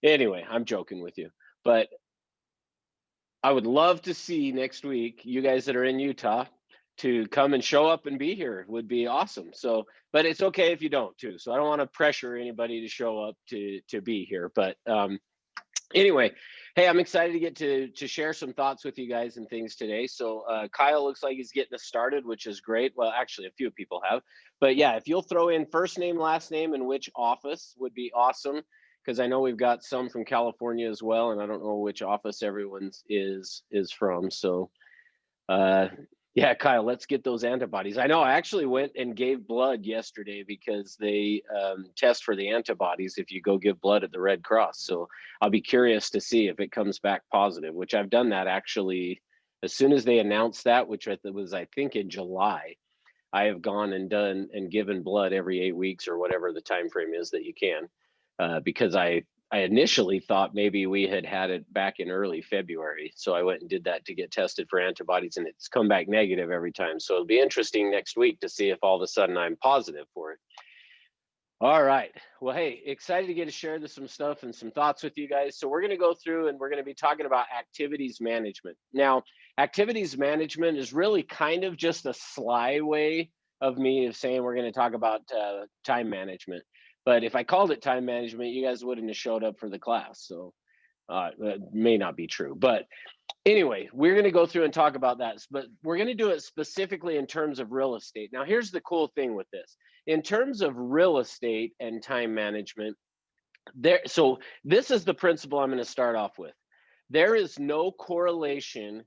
Anyway, I'm joking with you, but I would love to see next week you guys that are in Utah to come and show up and be here. Would be awesome. So, but it's okay if you don't too. So I don't want to pressure anybody to show up to be here. But anyway, hey, I'm excited to get to share some thoughts with you guys and things today. So Kyle looks like he's getting us started, which is great. Well, actually, a few people have, but yeah, if you'll throw in first name, last name, and which office would be awesome. Because I know we've got some from California as well, and I don't know which office everyone's is from. So uh, yeah, Kyle, let's get those antibodies. I know I actually went and gave blood yesterday because they test for the antibodies if you go give blood at the Red Cross. So I'll be curious to see if it comes back positive, which I've done that actually as soon as they announced that, which was, I think, in July. I have gone and done and given blood every 8 weeks or whatever the time frame is that you can, because I initially thought maybe we had it back in early February. So I went and did that to get tested for antibodies, and it's come back negative every time. So it'll be interesting next week to see if all of a sudden I'm positive for it. All right. Well, hey, excited to get to share some stuff and some thoughts with you guys. So we're going to go through and we're going to be talking about activities management. Now, activities management is really kind of just a sly way of me of saying we're going to talk about time management. But if I called it time management, you guys wouldn't have showed up for the class. So that may not be true. But anyway, we're going to go through and talk about that, but we're going to do it specifically in terms of real estate. Now, here's the cool thing with this. In terms of real estate and time management, so this is the principle I'm going to start off with. There is no correlation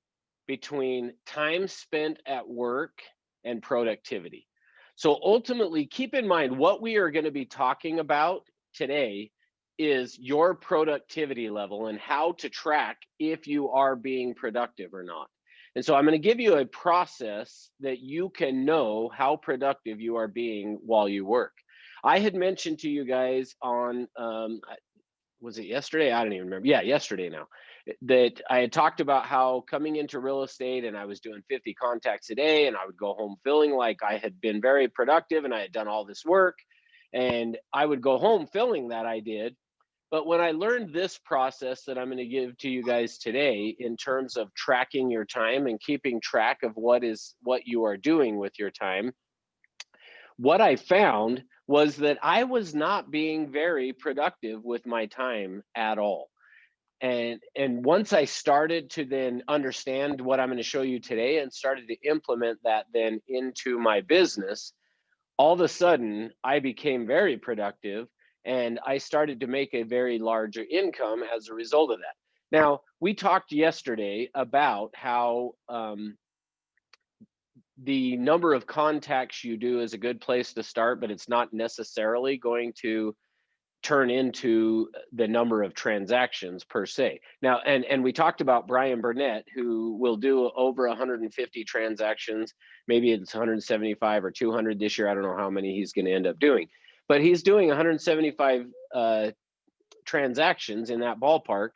between time spent at work and productivity. So ultimately, keep in mind what we are going to be talking about today is your productivity level and how to track if you are being productive or not. And so I'm going to give you a process that you can know how productive you are being while you work. I had mentioned to you guys on, was it yesterday? I don't even remember. Yeah, yesterday now, that I had talked about how coming into real estate and I was doing 50 contacts a day and I would go home feeling like I had been very productive and I had done all this work. And I would go home feeling that I did. But when I learned this process that I'm going to give to you guys today in terms of tracking your time and keeping track of what you are doing with your time, what I found was that I was not being very productive with my time at all. And once I started to then understand what I'm going to show you today and started to implement that then into my business, all of a sudden I became very productive and I started to make a very larger income as a result of that. Now, we talked yesterday about how the number of contacts you do is a good place to start, but it's not necessarily going to turn into the number of transactions per se. Now, and we talked about Brian Burnett, who will do over 150 transactions. Maybe it's 175 or 200 this year. I don't know how many he's going to end up doing, but he's doing 175 transactions in that ballpark.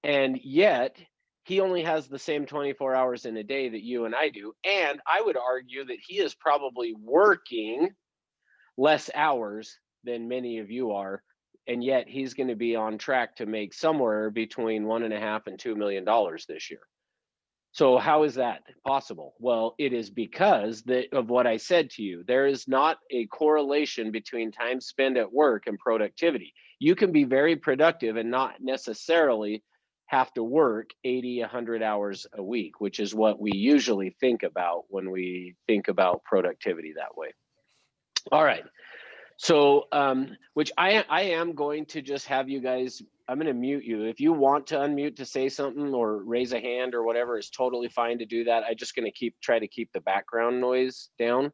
And yet he only has the same 24 hours in a day that you and I do. And I would argue that he is probably working less hours than many of you are, and yet he's going to be on track to make somewhere between $1.5 and $2 million this year. So how is that possible? Well, it is because of what I said to you. There is not a correlation between time spent at work and productivity. You can be very productive and not necessarily have to work 80, 100 hours a week, which is what we usually think about when we think about productivity that way. All right. So, which I am going to just have you guys, I'm going to mute you. If you want to unmute to say something or raise a hand or whatever, it's totally fine to do that. I'm just going to try to keep the background noise down.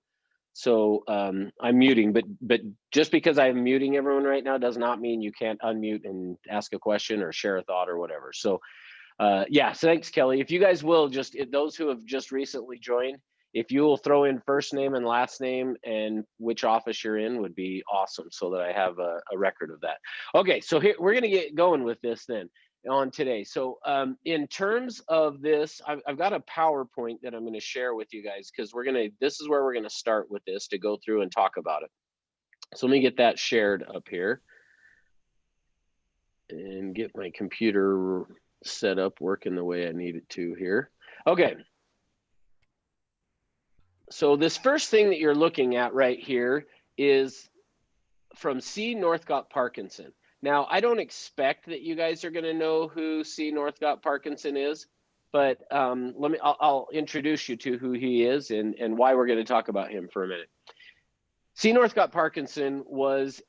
So I'm muting, but just because I'm muting everyone right now does not mean you can't unmute and ask a question or share a thought or whatever. So yeah, so thanks, Kelly. If you guys will, just those who have just recently joined, if you will throw in first name and last name and which office you're in would be awesome, so that I have a record of that. Okay, so here we're going to get going with this then on today. So in terms of this, I've got a PowerPoint that I'm going to share with you guys because this is where we're going to start with this to go through and talk about it. So let me get that shared up here. and get my computer set up working the way I need it to here. Okay. So this first thing that you're looking at right here is from C. Northcott Parkinson. Now, I don't expect that you guys are going to know who C. Northcott Parkinson is, but I'll introduce you to who he is and why we're going to talk about him for a minute. C. Northcott Parkinson was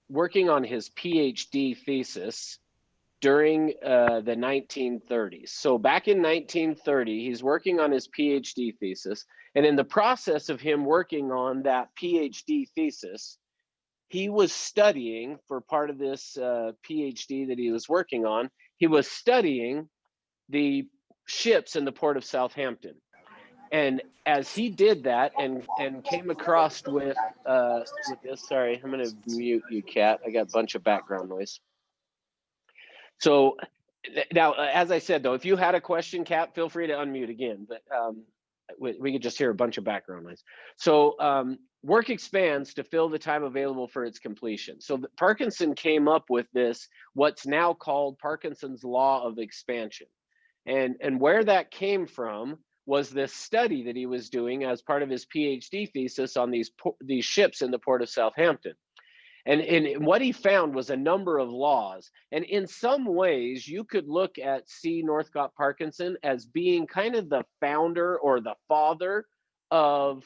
working on his PhD thesis during the 1930s. So back in 1930, he's working on his PhD thesis. And in the process of him working on that PhD thesis, he was studying for part of this PhD that he was working on. He was studying the ships in the port of Southampton. And as he did that and came across with this, sorry, I'm going to mute you, Kat. I got a bunch of background noise. So now, as I said, though, if you had a question, Kat, feel free to unmute again. But we could just hear a bunch of background noise. So work expands to fill the time available for its completion. So Parkinson came up with this, what's now called Parkinson's law of expansion. And where that came from was this study that he was doing as part of his PhD thesis on these ships in the port of Southampton. And what he found was a number of laws. And in some ways, you could look at C. Northcott Parkinson as being kind of the founder or the father of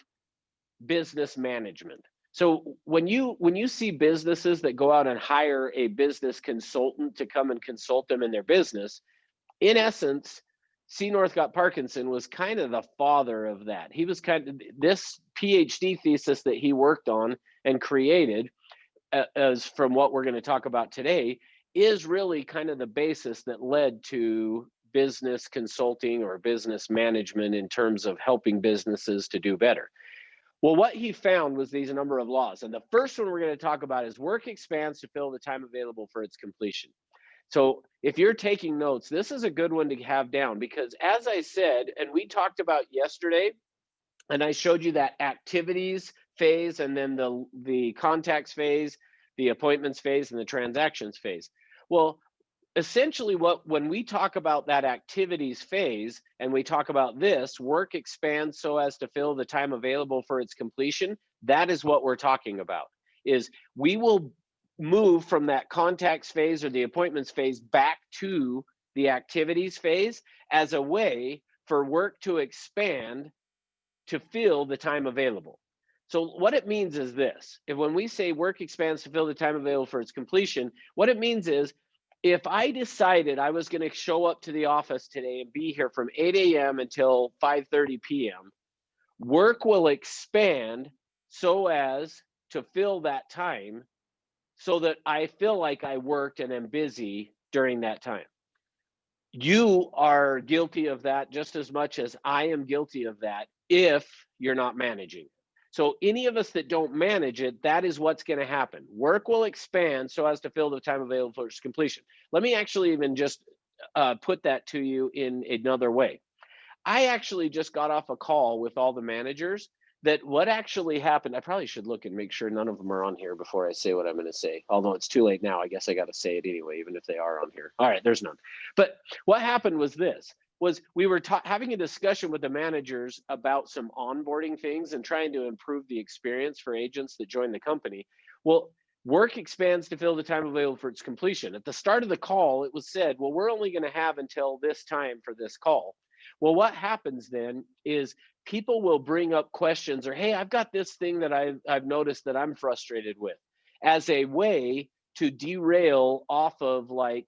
business management. So when you see businesses that go out and hire a business consultant to come and consult them in their business, in essence, C. Northcott Parkinson was kind of the father of that. He was kind of this PhD thesis that he worked on and created, as from what we're going to talk about today, is really kind of the basis that led to business consulting or business management in terms of helping businesses to do better. Well, what he found was these number of laws. And the first one we're going to talk about is work expands to fill the time available for its completion. So if you're taking notes, this is a good one to have down, because as I said, and we talked about yesterday, and I showed you that activities phase and then the contacts phase, the appointments phase, and the transactions phase. Well, essentially when we talk about that activities phase and we talk about this, work expands so as to fill the time available for its completion, that is what we're talking about, is we will move from that contacts phase or the appointments phase back to the activities phase as a way for work to expand to fill the time available. So what it means is this: if when we say work expands to fill the time available for its completion, what it means is if I decided I was going to show up to the office today and be here from 8 a.m. until 5:30 p.m., work will expand so as to fill that time so that I feel like I worked and am busy during that time. You are guilty of that just as much as I am guilty of that if you're not managing. So any of us that don't manage it, that is what's going to happen. Work will expand so as to fill the time available for its completion. Let me actually even just put that to you in another way. I actually just got off a call with all the managers that what actually happened, I probably should look and make sure none of them are on here before I say what I'm going to say. Although it's too late now, I guess I got to say it anyway, even if they are on here. All right, there's none. But what happened was this, was we were having a discussion with the managers about some onboarding things and trying to improve the experience for agents that join the company. Well, work expands to fill the time available for its completion. At the start of the call, it was said, well, we're only going to have until this time for this call. Well, what happens then is people will bring up questions or, hey, I've got this thing that I've noticed that I'm frustrated with, as a way to derail off of like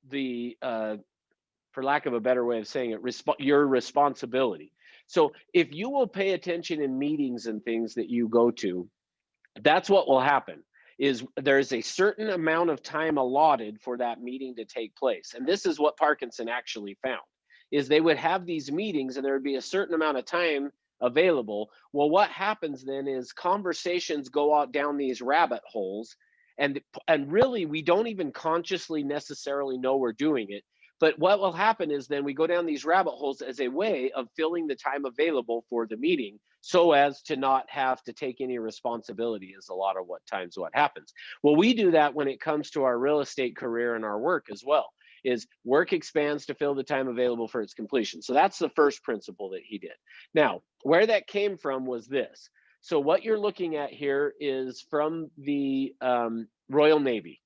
the, for lack of a better way of saying it, your responsibility. So if you will pay attention in meetings and things that you go to, that's what will happen. Is there's a certain amount of time allotted for that meeting to take place. And this is what Parkinson actually found, is they would have these meetings and there would be a certain amount of time available. Well, what happens then is conversations go out down these rabbit holes, and really we don't even consciously necessarily know we're doing it, But what will happen is then we go down these rabbit holes as a way of filling the time available for the meeting so as to not have to take any responsibility, is a lot of what happens. Well, we do that when it comes to our real estate career and our work as well, is work expands to fill the time available for its completion. So that's the first principle that he did. Now, where that came from was this. So what you're looking at here is from the Royal Navy.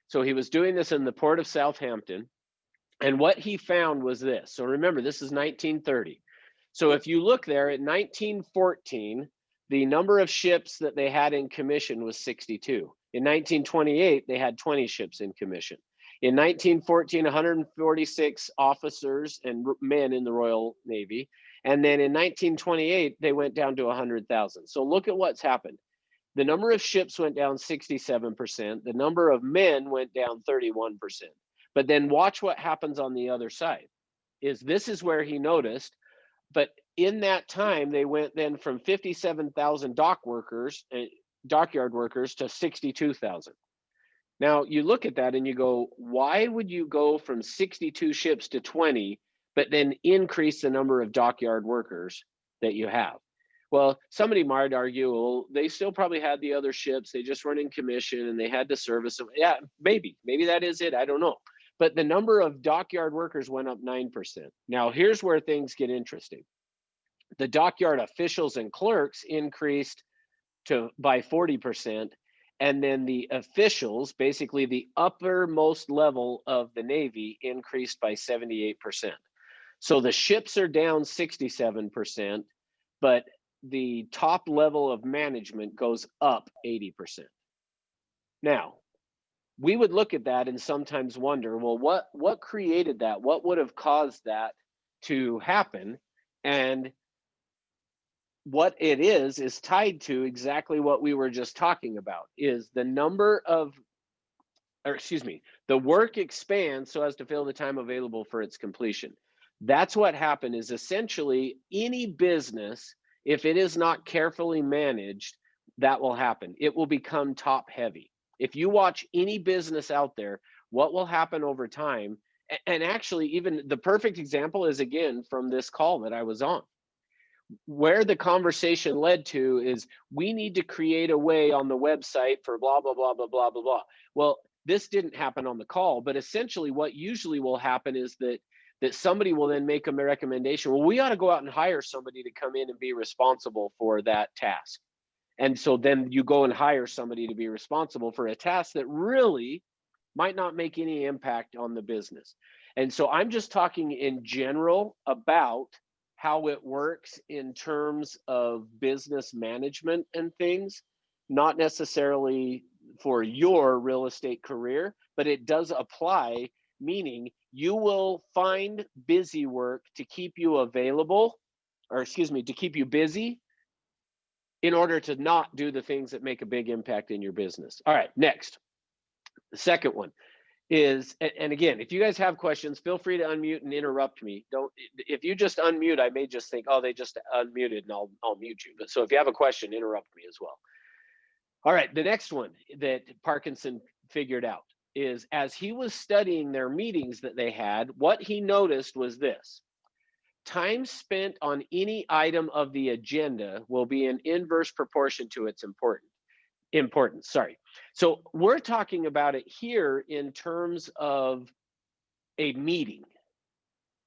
So he was doing this in the port of Southampton. And what he found was this. So remember, this is 1930. So if you look there at 1914, the number of ships that they had in commission was 62. In 1928, they had 20 ships in commission. In 1914, 146 officers and men in the Royal Navy. And then in 1928, they went down to 100,000. So look at what's happened. The number of ships went down 67%. The number of men went down 31%. But then watch what happens on the other side. This is where he noticed, but in that time, they went then from 57,000 dockyard workers to 62,000. Now you look at that and you go, why would you go from 62 ships to 20, but then increase the number of dockyard workers that you have? Well, somebody might argue, well, they still probably had the other ships. They just weren't in commission and they had to service them. Yeah, maybe that is it. I don't know. But the number of dockyard workers went up 9%. Now, here's where things get interesting. The dockyard officials and clerks increased by 40%. And then the officials, basically the uppermost level of the Navy, increased by 78%. So the ships are down 67%, but the top level of management goes up 80%. Now, we would look at that and sometimes wonder, well, what created that? What would have caused that to happen? And what it is tied to exactly what we were just talking about, is the the work expands so as to fill the time available for its completion. That's what happened. Is essentially any business, if it is not carefully managed, that will happen. It will become top heavy. If you watch any business out there, what will happen over time, and actually even the perfect example is, again, from this call that I was on. Where the conversation led to is, we need to create a way on the website for blah, blah, blah, blah, blah, blah, blah. Well, this didn't happen on the call, but essentially what usually will happen is that somebody will then make a recommendation. Well, we ought to go out and hire somebody to come in and be responsible for that task. And so then you go and hire somebody to be responsible for a task that really might not make any impact on the business. And so I'm just talking in general about how it works in terms of business management and things, not necessarily for your real estate career, but it does apply, meaning you will find busy work to keep you available, or to keep you busy, in order to not do the things that make a big impact in your business. All right, next. The second one is, and again, if you guys have questions, feel free to unmute and interrupt me. If you just unmute, I may just think, oh, they just unmuted, and I'll mute you. But so if you have a question, interrupt me as well. All right, the next one that Parkinson figured out is, as he was studying their meetings that they had, what he noticed was this: time spent on any item of the agenda will be in inverse proportion to its importance. So we're talking about it here in terms of a meeting,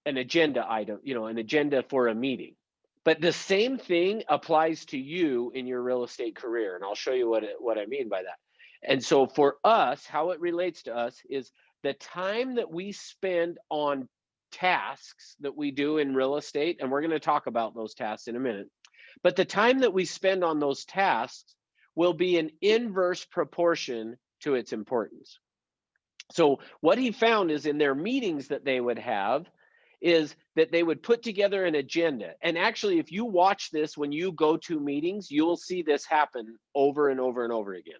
an agenda item, an agenda for a meeting. But the same thing applies to you in your real estate career, and I'll show you what I mean by that. And so for us, how it relates to us is the time that we spend on tasks that we do in real estate, and we're going to talk about those tasks in a minute, but the time that we spend on those tasks will be in inverse proportion to its importance. So what he found is, in their meetings that they would have, is that they would put together an agenda. And actually, if you watch this when you go to meetings, you will see this happen over and over and over again.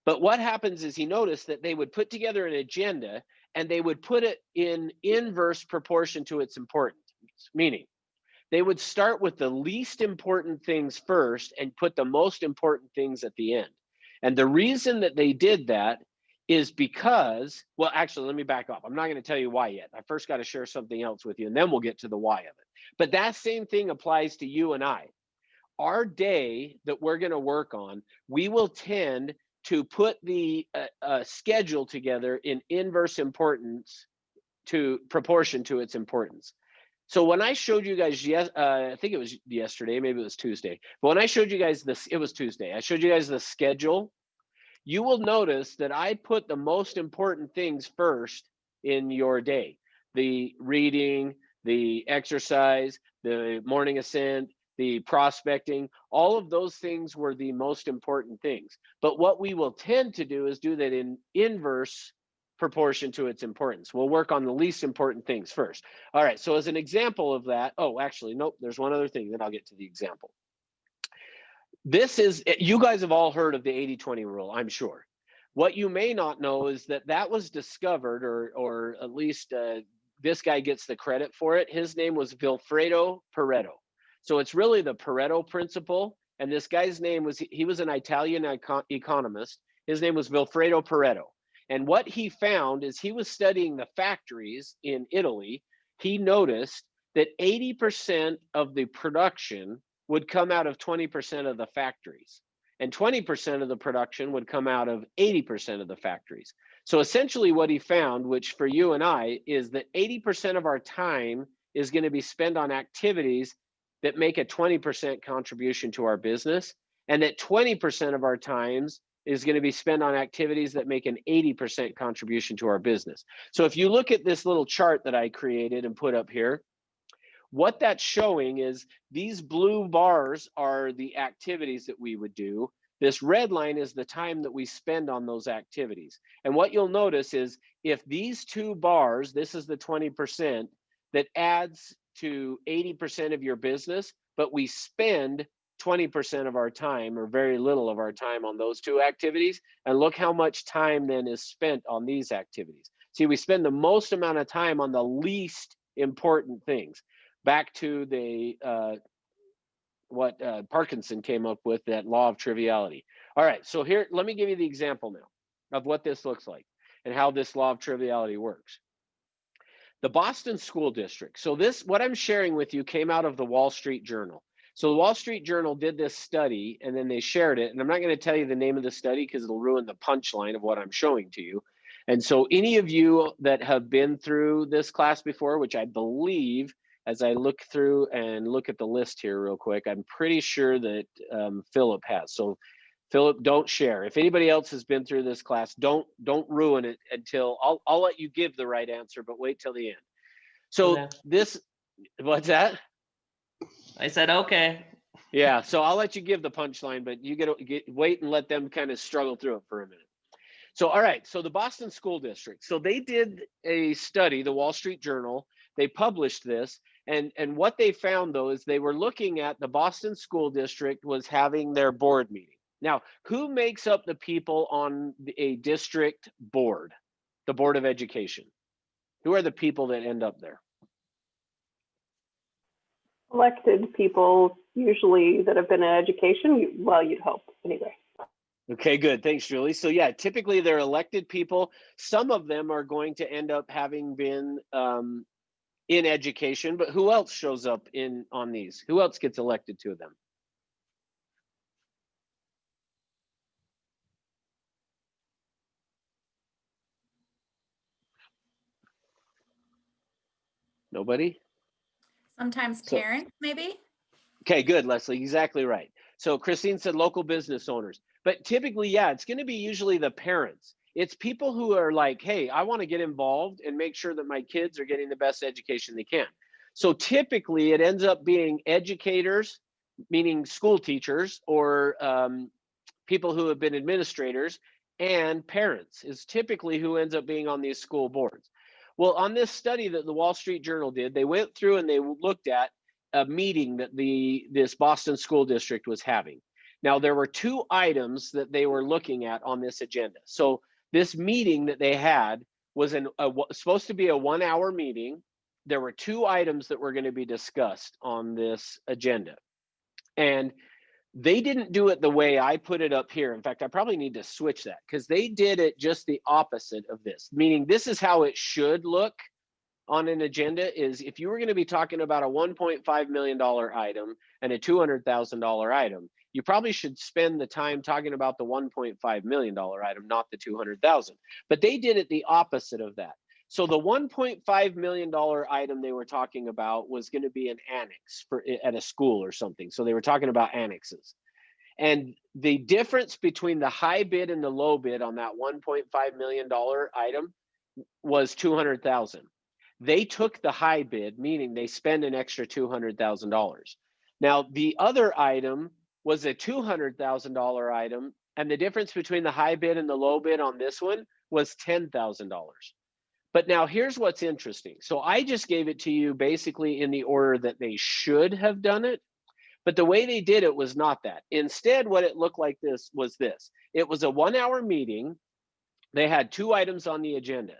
But what happens is, he noticed that they would put together an agenda and they would put it in inverse proportion to its importance, meaning they would start with the least important things first and put the most important things at the end. And the reason that they did that is because, well, actually, let me back up. I'm not going to tell you why yet. I first got to share something else with you, and then we'll get to the why of it. But that same thing applies to you and I. Our day that we're going to work on, we will tend to put the schedule together in inverse importance to proportion to its importance. So when I showed you guys, I think it was yesterday, maybe it was Tuesday, but when I showed you guys this, it was Tuesday. I showed you guys the schedule. You will notice that I put the most important things first in your day: the reading, the exercise, the morning ascent, the prospecting. All of those things were the most important things. But what we will tend to do is do that in inverse proportion to its importance. We'll work on the least important things first. All right, so as an example of that, oh, actually, nope, there's one other thing, then I'll get to the example. This is, you guys have all heard of the 80-20 rule, I'm sure. What you may not know is that that was discovered, or at least this guy gets the credit for it. His name was Vilfredo Pareto. So it's really the Pareto Principle. And this guy's name was, he was an Italian economist. His name was Vilfredo Pareto. And what he found is he was studying the factories in Italy. He noticed that 80% of the production would come out of 20% of the factories, and 20% of the production would come out of 80% of the factories. So essentially what he found, which for you and I, is that 80% of our time is going to be spent on activities that make a 20% contribution to our business, and that 20% of our times is going to be spent on activities that make an 80% contribution to our business. So if you look at this little chart that I created and put up here, what that's showing is these blue bars are the activities that we would do. This red line is the time that we spend on those activities. And what you'll notice is if these two bars, this is the 20%, that adds to 80% of your business, but we spend 20% of our time, or very little of our time, on those two activities. And look how much time then is spent on these activities. See, we spend the most amount of time on the least important things. Back to the what Parkinson came up with, that law of triviality. All right, so here, let me give you the example now of what this looks like and how this law of triviality works. The Boston School District. So this, what I'm sharing with you, came out of the Wall Street Journal. So the Wall Street Journal did this study, and then they shared it. And I'm not going to tell you the name of the study because it'll ruin the punchline of what I'm showing to you. And so any of you that have been through this class before, which I believe, as I look through and look at the list here real quick, I'm pretty sure that Philip has. So Philip, don't share. If anybody else has been through this class, don't ruin it until I'll let you give the right answer, but wait till the end. So okay. This, what's that? I said okay. Yeah, so I'll let you give the punchline, but you wait and let them kind of struggle through it for a minute. So all right, so the Boston School District. So they did a study, the Wall Street Journal. They published this, and what they found though is they were looking at the Boston School District was having their board meeting. Now, who makes up the people on a district board, the Board of Education? Who are the people that end up there? Elected people, usually that have been in education. Well, you'd hope anyway. Okay, good. Thanks, Julie. So yeah, typically they're elected people. Some of them are going to end up having been in education, but who else shows up on these? Who else gets elected to them? Nobody? Sometimes parents, maybe? Okay, good, Leslie. Exactly right. So Christine said local business owners. But typically, yeah, it's going to be usually the parents. It's people who are like, hey, I want to get involved and make sure that my kids are getting the best education they can. So typically, it ends up being educators, meaning school teachers, or people who have been administrators, and parents is typically who ends up being on these school boards. Well, on this study that the Wall Street Journal did, they went through and they looked at a meeting that this Boston School District was having. Now, there were two items that they were looking at on this agenda. So this meeting that they had was supposed to be a 1-hour meeting. There were two items that were going to be discussed on this agenda. And They didn't do it the way I put it up here. In fact, I probably need to switch that because they did it just the opposite of this, meaning this is how it should look on an agenda. Is if you were going to be talking about a $1.5 million item and a $200,000 item, you probably should spend the time talking about the $1.5 million item, not the 200,000. But they did it the opposite of that. So the $1.5 million item they were talking about was going to be an annex at a school or something. So they were talking about annexes. And the difference between the high bid and the low bid on that $1.5 million item was 200,000. They took the high bid, meaning they spend an extra $200,000. Now, the other item was a $200,000 item, and the difference between the high bid and the low bid on this one was $10,000. But now here's what's interesting. So I just gave it to you basically in the order that they should have done it, but the way they did it was not that. Instead, what it looked like this was this. It was a 1-hour meeting. They had 2 items on the agenda.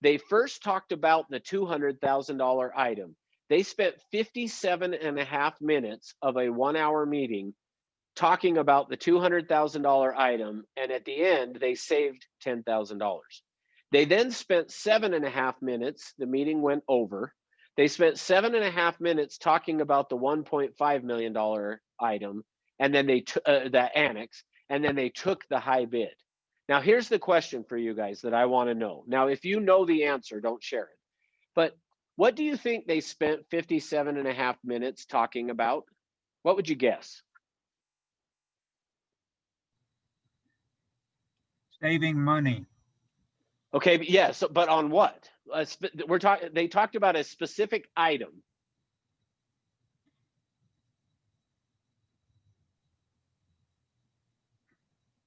They first talked about the $200,000 item. They spent 57.5 minutes of a 1-hour meeting talking about the $200,000 item, and at the end, they saved $10,000. They then spent 7.5 minutes, the meeting went over. They spent 7.5 minutes talking about the $1.5 million item, and then they that annex, and then they took the high bid. Now, here's the question for you guys that I want to know. Now, if you know the answer, don't share it. But what do you think they spent 57.5 minutes talking about? What would you guess? Saving money. Okay, yes, but on what? They talked about a specific item.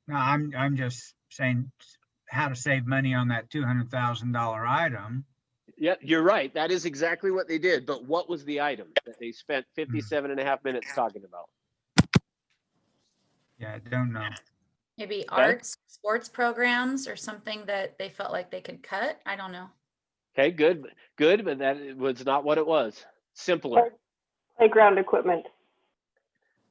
No, I'm just saying how to save money on that $200,000 item. Yeah, you're right. That is exactly what they did. But what was the item that they spent 57.5 minutes talking about? Yeah, I don't know. Maybe arts, sports programs, or something that they felt like they could cut. I don't know. Okay, good, but that was not what it was. Simpler. Playground equipment.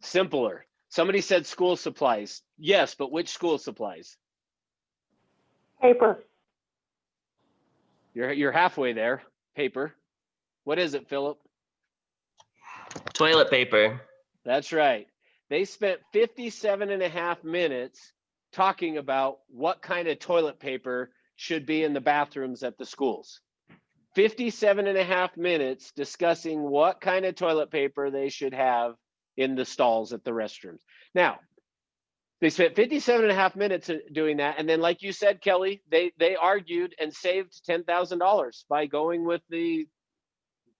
Simpler. Somebody said school supplies. Yes, but which school supplies? Paper. You're halfway there. Paper. What is it, Philip? Toilet paper. That's right. They spent 57.5 minutes talking about what kind of toilet paper should be in the bathrooms at the schools. 57.5 minutes discussing what kind of toilet paper they should have in the stalls at the restrooms. Now, they spent 57.5 minutes doing that. And then, like you said, Kelly, they argued and saved $10,000 by going with the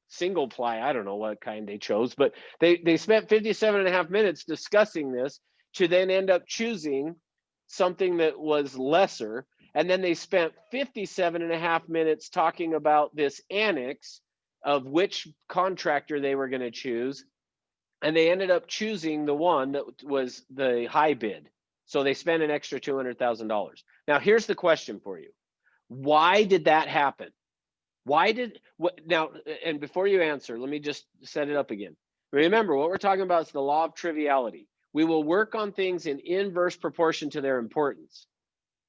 single ply. I don't know what kind they chose, but they spent 57.5 minutes discussing this to then end up choosing something that was lesser. And then they spent 57.5 minutes talking about this annex of which contractor they were going to choose. And they ended up choosing the one that was the high bid. So they spent an extra $200,000. Now, here's the question for you. Why did that happen? Now, and before you answer, let me just set it up again. Remember, what we're talking about is the law of triviality. We will work on things in inverse proportion to their importance.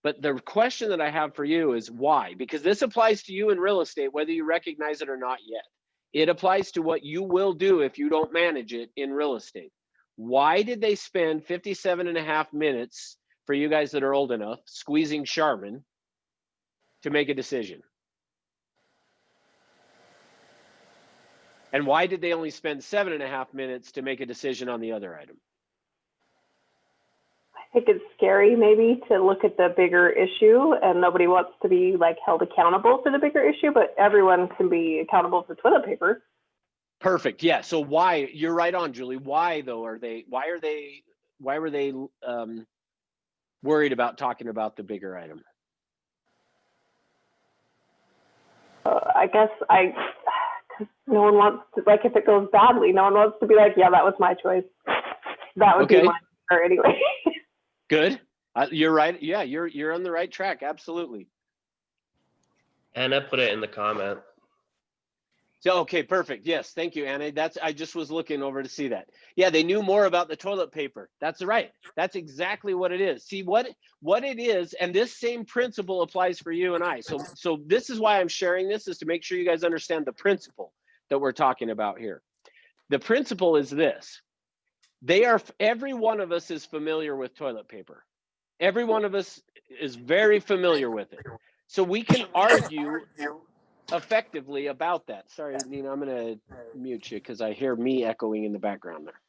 But the question that I have for you is why? Because this applies to you in real estate, whether you recognize it or not yet. It applies to what you will do if you don't manage it in real estate. Why did they spend 57.5 minutes, for you guys that are old enough, squeezing Charmin to make a decision? And why did they only spend 7.5 minutes to make a decision on the other item? I think it's scary maybe to look at the bigger issue, and nobody wants to be like held accountable for the bigger issue, but everyone can be accountable for toilet paper. Perfect. Yeah. So why? You're right on, Julie. Why though? Why were they worried about talking about the bigger item? I guess because no one wants to, like, if it goes badly, no one wants to be like, yeah, that was my choice. That would be my answer anyway. Good. You're right. Yeah, you're on the right track. Absolutely. Anna put it in the comment. So, okay, perfect. Yes, thank you, Anna. I just was looking over to see that. Yeah, they knew more about the toilet paper. That's right. That's exactly what it is. See what it is, and this same principle applies for you and I. So this is why I'm sharing this, is to make sure you guys understand the principle that we're talking about here. The principle is this. Every one of us is familiar with toilet paper. Every one of us is very familiar with it. So we can argue effectively about that. Sorry, Nina, I'm going to mute you because I hear me echoing in the background there.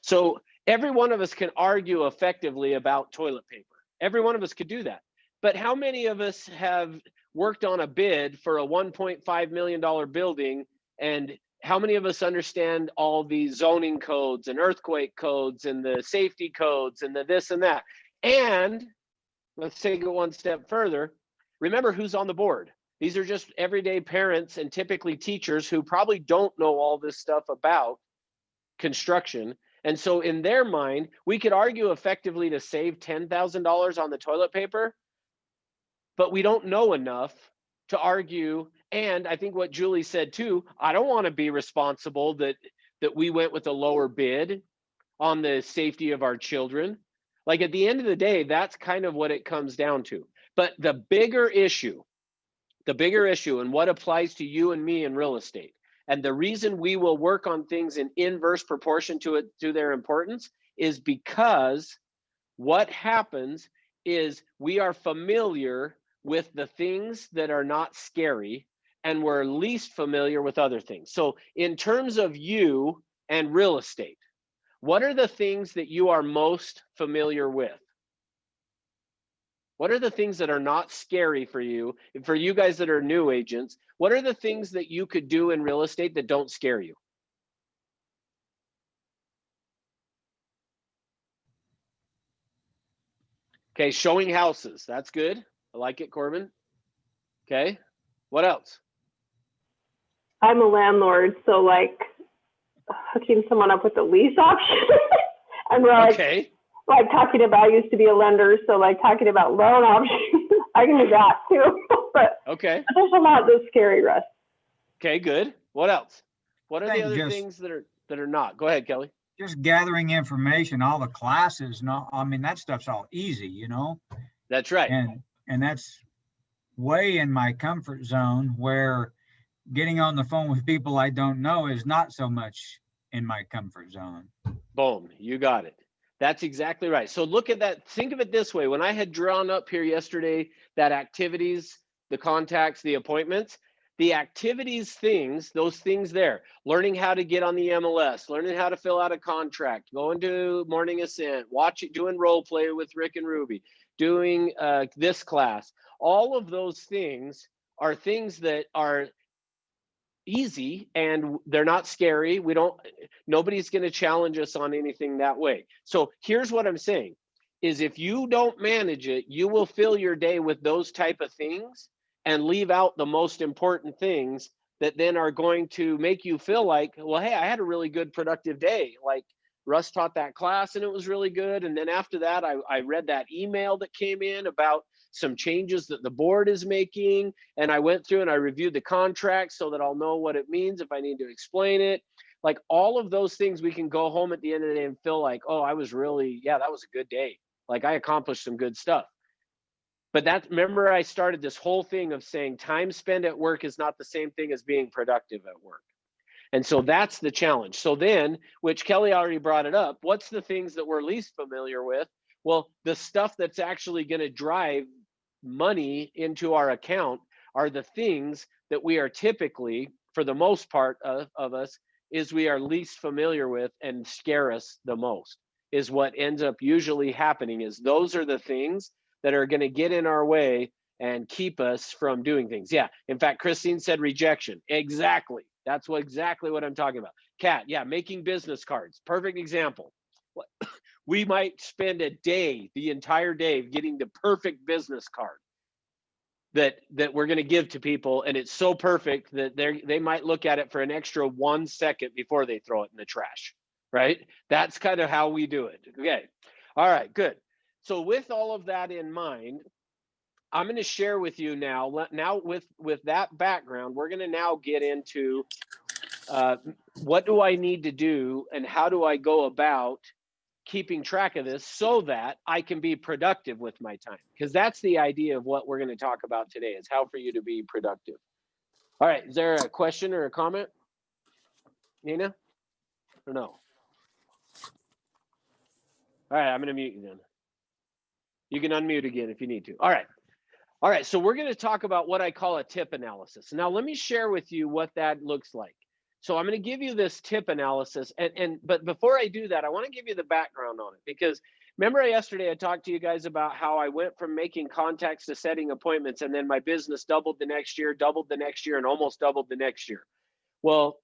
So every one of us can argue effectively about toilet paper. Every one of us could do that. But how many of us have worked on a bid for a $1.5 million building, and how many of us understand all the zoning codes and earthquake codes and the safety codes and the this and that? And let's take it one step further. Remember who's on the board. These are just everyday parents and typically teachers who probably don't know all this stuff about construction. And so in their mind, we could argue effectively to save $10,000 on the toilet paper, but we don't know enough to argue. And I think what Julie said too, I don't want to be responsible that we went with a lower bid on the safety of our children. Like at the end of the day, that's kind of what it comes down to. But the bigger issue and what applies to you and me in real estate, and the reason we will work on things in inverse proportion to their importance, is because what happens is we are familiar with the things that are not scary, and we're least familiar with other things. So in terms of you and real estate, what are the things that you are most familiar with? What are the things that are not scary for you? And for you guys that are new agents, what are the things that you could do in real estate that don't scare you? Okay, showing houses. That's good. I like it, Corbin. Okay, what else? I'm a landlord, so like hooking someone up with a lease option. And we're Okay. like talking about, I used to be a lender, so like talking about loan options. I can do that too. But Okay. there's a lot that's scary, Russ. Okay, good. What else? What are the think other just- things that are not? Go ahead, Kelly. Just gathering information, all the classes, I mean, that stuff's all easy, That's right. and that's way in my comfort zone, where getting on the phone with people I don't know is not so much in my comfort zone. Boom, you got it. That's exactly right. So look at that. Think of it this way. When I had drawn up here yesterday, that activities, the contacts, the appointments, the activities things, those things there, learning how to get on the MLS, learning how to fill out a contract, going to Morning Ascent, doing role play with Rick and Ruby, doing this class, all of those things are things that are easy and they're not scary. Nobody's going to challenge us on anything that way. So here's what I'm saying is, if you don't manage it, you will fill your day with those type of things and leave out the most important things that then are going to make you feel like, well, hey, I had a really good productive day. Like Russ taught that class and it was really good. And then after that, I read that email that came in about some changes that the board is making. And I went through and I reviewed the contract so that I'll know what it means if I need to explain it. Like all of those things, we can go home at the end of the day and feel like, oh, that was a good day. Like I accomplished some good stuff. But remember I started this whole thing of saying time spent at work is not the same thing as being productive at work. And so that's the challenge. So then, which Kelly already brought it up, what's the things that we're least familiar with? Well, the stuff that's actually going to drive money into our account are the things that we are typically, for the most part of us, is we are least familiar with and scare us the most, is what ends up usually happening. Is those are the things that are going to get in our way and keep us from doing things. Yeah, in fact, Christine said rejection. Exactly. That's exactly what I'm talking about. Kat, yeah, making business cards. Perfect example. We might spend the entire day getting the perfect business card that we're going to give to people, and it's so perfect that they might look at it for an extra 1 second before they throw it in the trash, right? That's kind of how we do it. Okay. All right, good. So with all of that in mind, I'm going to share with you now. Now with that background, we're going to now get into what do I need to do and how do I go about keeping track of this so that I can be productive with my time, because that's the idea of what we're going to talk about today, is how for you to be productive. All right, is there a question or a comment, Nina, or no? All right, I'm going to mute you then. You can unmute again if you need to. All right, so we're going to talk about what I call a tip analysis. Now let me share with you what that looks like. So I'm going to give you this tip analysis, but before I do that, I want to give you the background on it, because remember yesterday I talked to you guys about how I went from making contacts to setting appointments, and then my business doubled the next year, and almost doubled the next year. Well,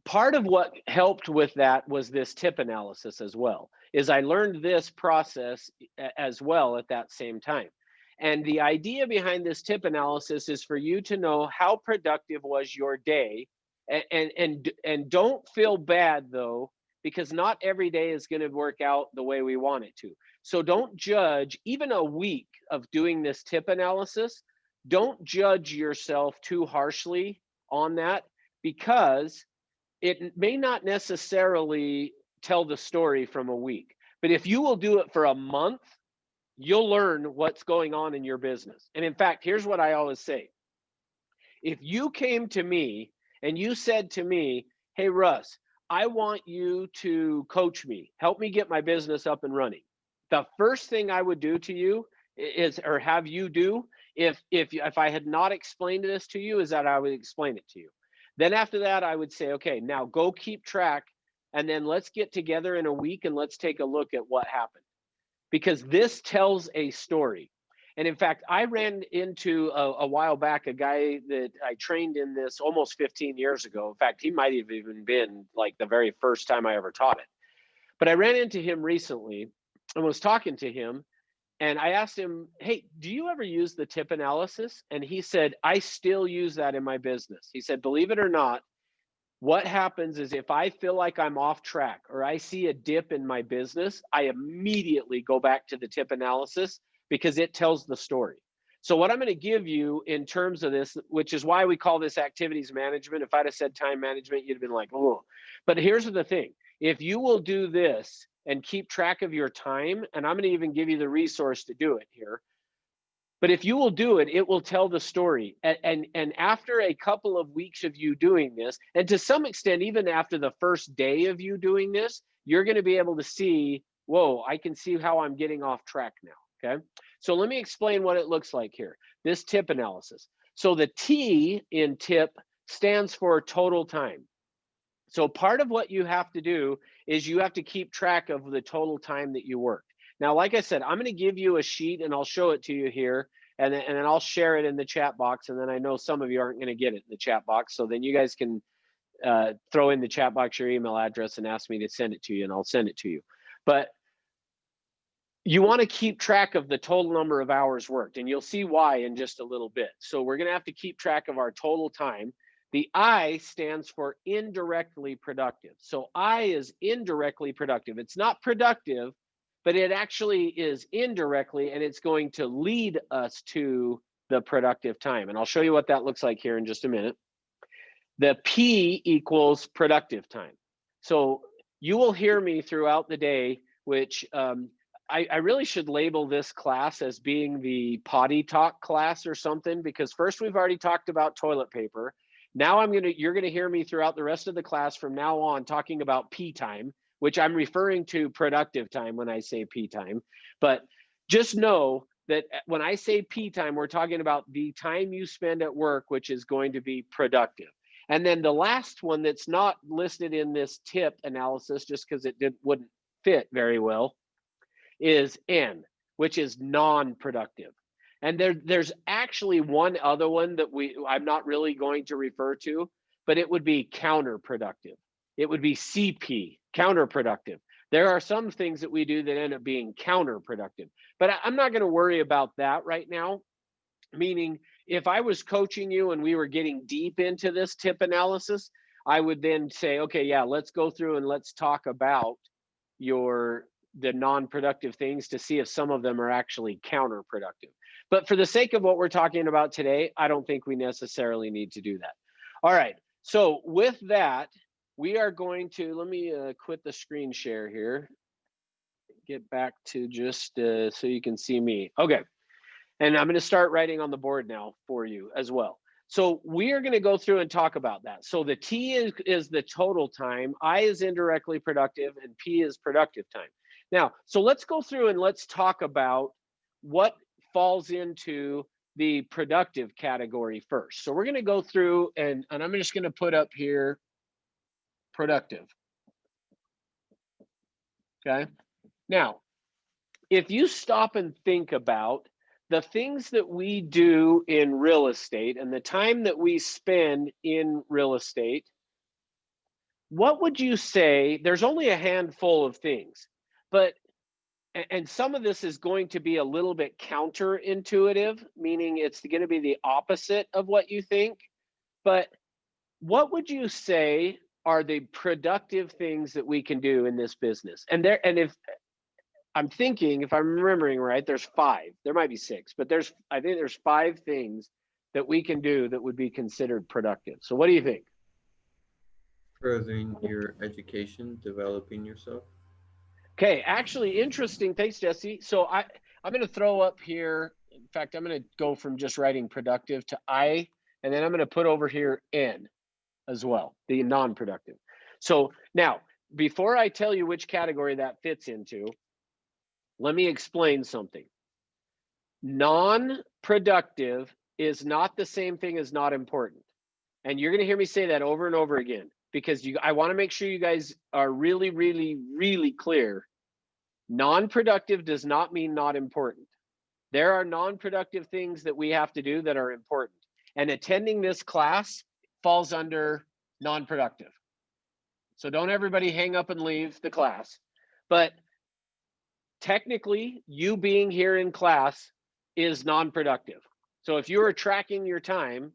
part of what helped with that was this tip analysis as well, is I learned this process as well at that same time. And the idea behind this tip analysis is for you to know how productive was your day. And don't feel bad though, because not every day is going to work out the way we want it to. So don't judge, even a week of doing this tip analysis, don't judge yourself too harshly on that, because it may not necessarily tell the story from a week. But if you will do it for a month, you'll learn what's going on in your business. And in fact, here's what I always say. If you came to me and you said to me, hey, Russ, I want you to coach me, help me get my business up and running, the first thing I would do to you is, or have you do, if I had not explained this to you, is that I would explain it to you. Then after that, I would say, okay, now go keep track, and then let's get together in a week and let's take a look at what happened, because this tells a story. And in fact, I ran into a while back a guy that I trained in this almost 15 years ago. In fact, he might have even been like the very first time I ever taught it. But I ran into him recently and was talking to him, and I asked him, hey, do you ever use the tip analysis? And he said, I still use that in my business. He said, believe it or not, what happens is if I feel like I'm off track or I see a dip in my business, I immediately go back to the tip analysis, because it tells the story. So what I'm going to give you in terms of this, which is why we call this activities management. If I'd have said time management, you'd have been like, oh, but here's the thing. If you will do this and keep track of your time, and I'm going to even give you the resource to do it here, but if you will do it, it will tell the story. And after a couple of weeks of you doing this, and to some extent, even after the first day of you doing this, you're going to be able to see, whoa, I can see how I'm getting off track now. Okay, so let me explain what it looks like here. This tip analysis. So the T in tip stands for total time. So part of what you have to do is you have to keep track of the total time that you worked. Now, like I said, I'm going to give you a sheet and I'll show it to you here, and then I'll share it in the chat box. And then I know some of you aren't going to get it in the chat box. So then you guys can throw in the chat box your email address and ask me to send it to you, and I'll send it to you. But you want to keep track of the total number of hours worked, and you'll see why in just a little bit. So we're going to have to keep track of our total time. The I stands for indirectly productive. So I is indirectly productive. It's not productive, but it actually is indirectly, and it's going to lead us to the productive time. And I'll show you what that looks like here in just a minute. The P equals productive time. So you will hear me throughout the day, which I really should label this class as being the potty talk class or something, because first we've already talked about toilet paper. Now you're gonna hear me throughout the rest of the class from now on talking about P time, which I'm referring to productive time when I say P time. But just know that when I say P time, we're talking about the time you spend at work, which is going to be productive. And then the last one that's not listed in this tip analysis, just because it wouldn't fit very well, is N, which is non-productive. And there's actually one other one that I'm not really going to refer to, but it would be counterproductive. It would be CP, counterproductive. There are some things that we do that end up being counterproductive, but I'm not going to worry about that right now. Meaning, if I was coaching you and we were getting deep into this tip analysis, I would then say, okay, yeah, let's go through and let's talk about the non-productive things to see if some of them are actually counterproductive. But for the sake of what we're talking about today, I don't think we necessarily need to do that. All right, so with that, we are going to, let me quit the screen share here. Get back to just so you can see me. Okay, and I'm going to start writing on the board now for you as well. So we are going to go through and talk about that. So the T is the total time, I is indirectly productive, and P is productive time. Now, so let's go through and let's talk about what falls into the productive category first. So we're going to go through and I'm just going to put up here productive. Okay. Now, if you stop and think about the things that we do in real estate and the time that we spend in real estate, what would you say? There's only a handful of things, but and some of this is going to be a little bit counterintuitive, meaning it's going to be the opposite of what you think. But what would you say are the productive things that we can do in this business? And if I'm thinking, if I'm remembering right, there's 5. There might be 6, but I think there's 5 things that we can do that would be considered productive. So what do you think? Furthering your education, developing yourself. Okay, actually interesting. Thanks, Jesse. So I'm going to throw up here. In fact, I'm going to go from just writing productive to I, and then I'm going to put over here N as well, the non-productive. So now, before I tell you which category that fits into, let me explain something. Non-productive is not the same thing as not important. And you're going to hear me say that over and over again, because I want to make sure you guys are really, really, really clear. Non-productive does not mean not important. There are non-productive things that we have to do that are important. And attending this class falls under non-productive. So don't everybody hang up and leave the class. But technically, you being here in class is non-productive. So if you are tracking your time,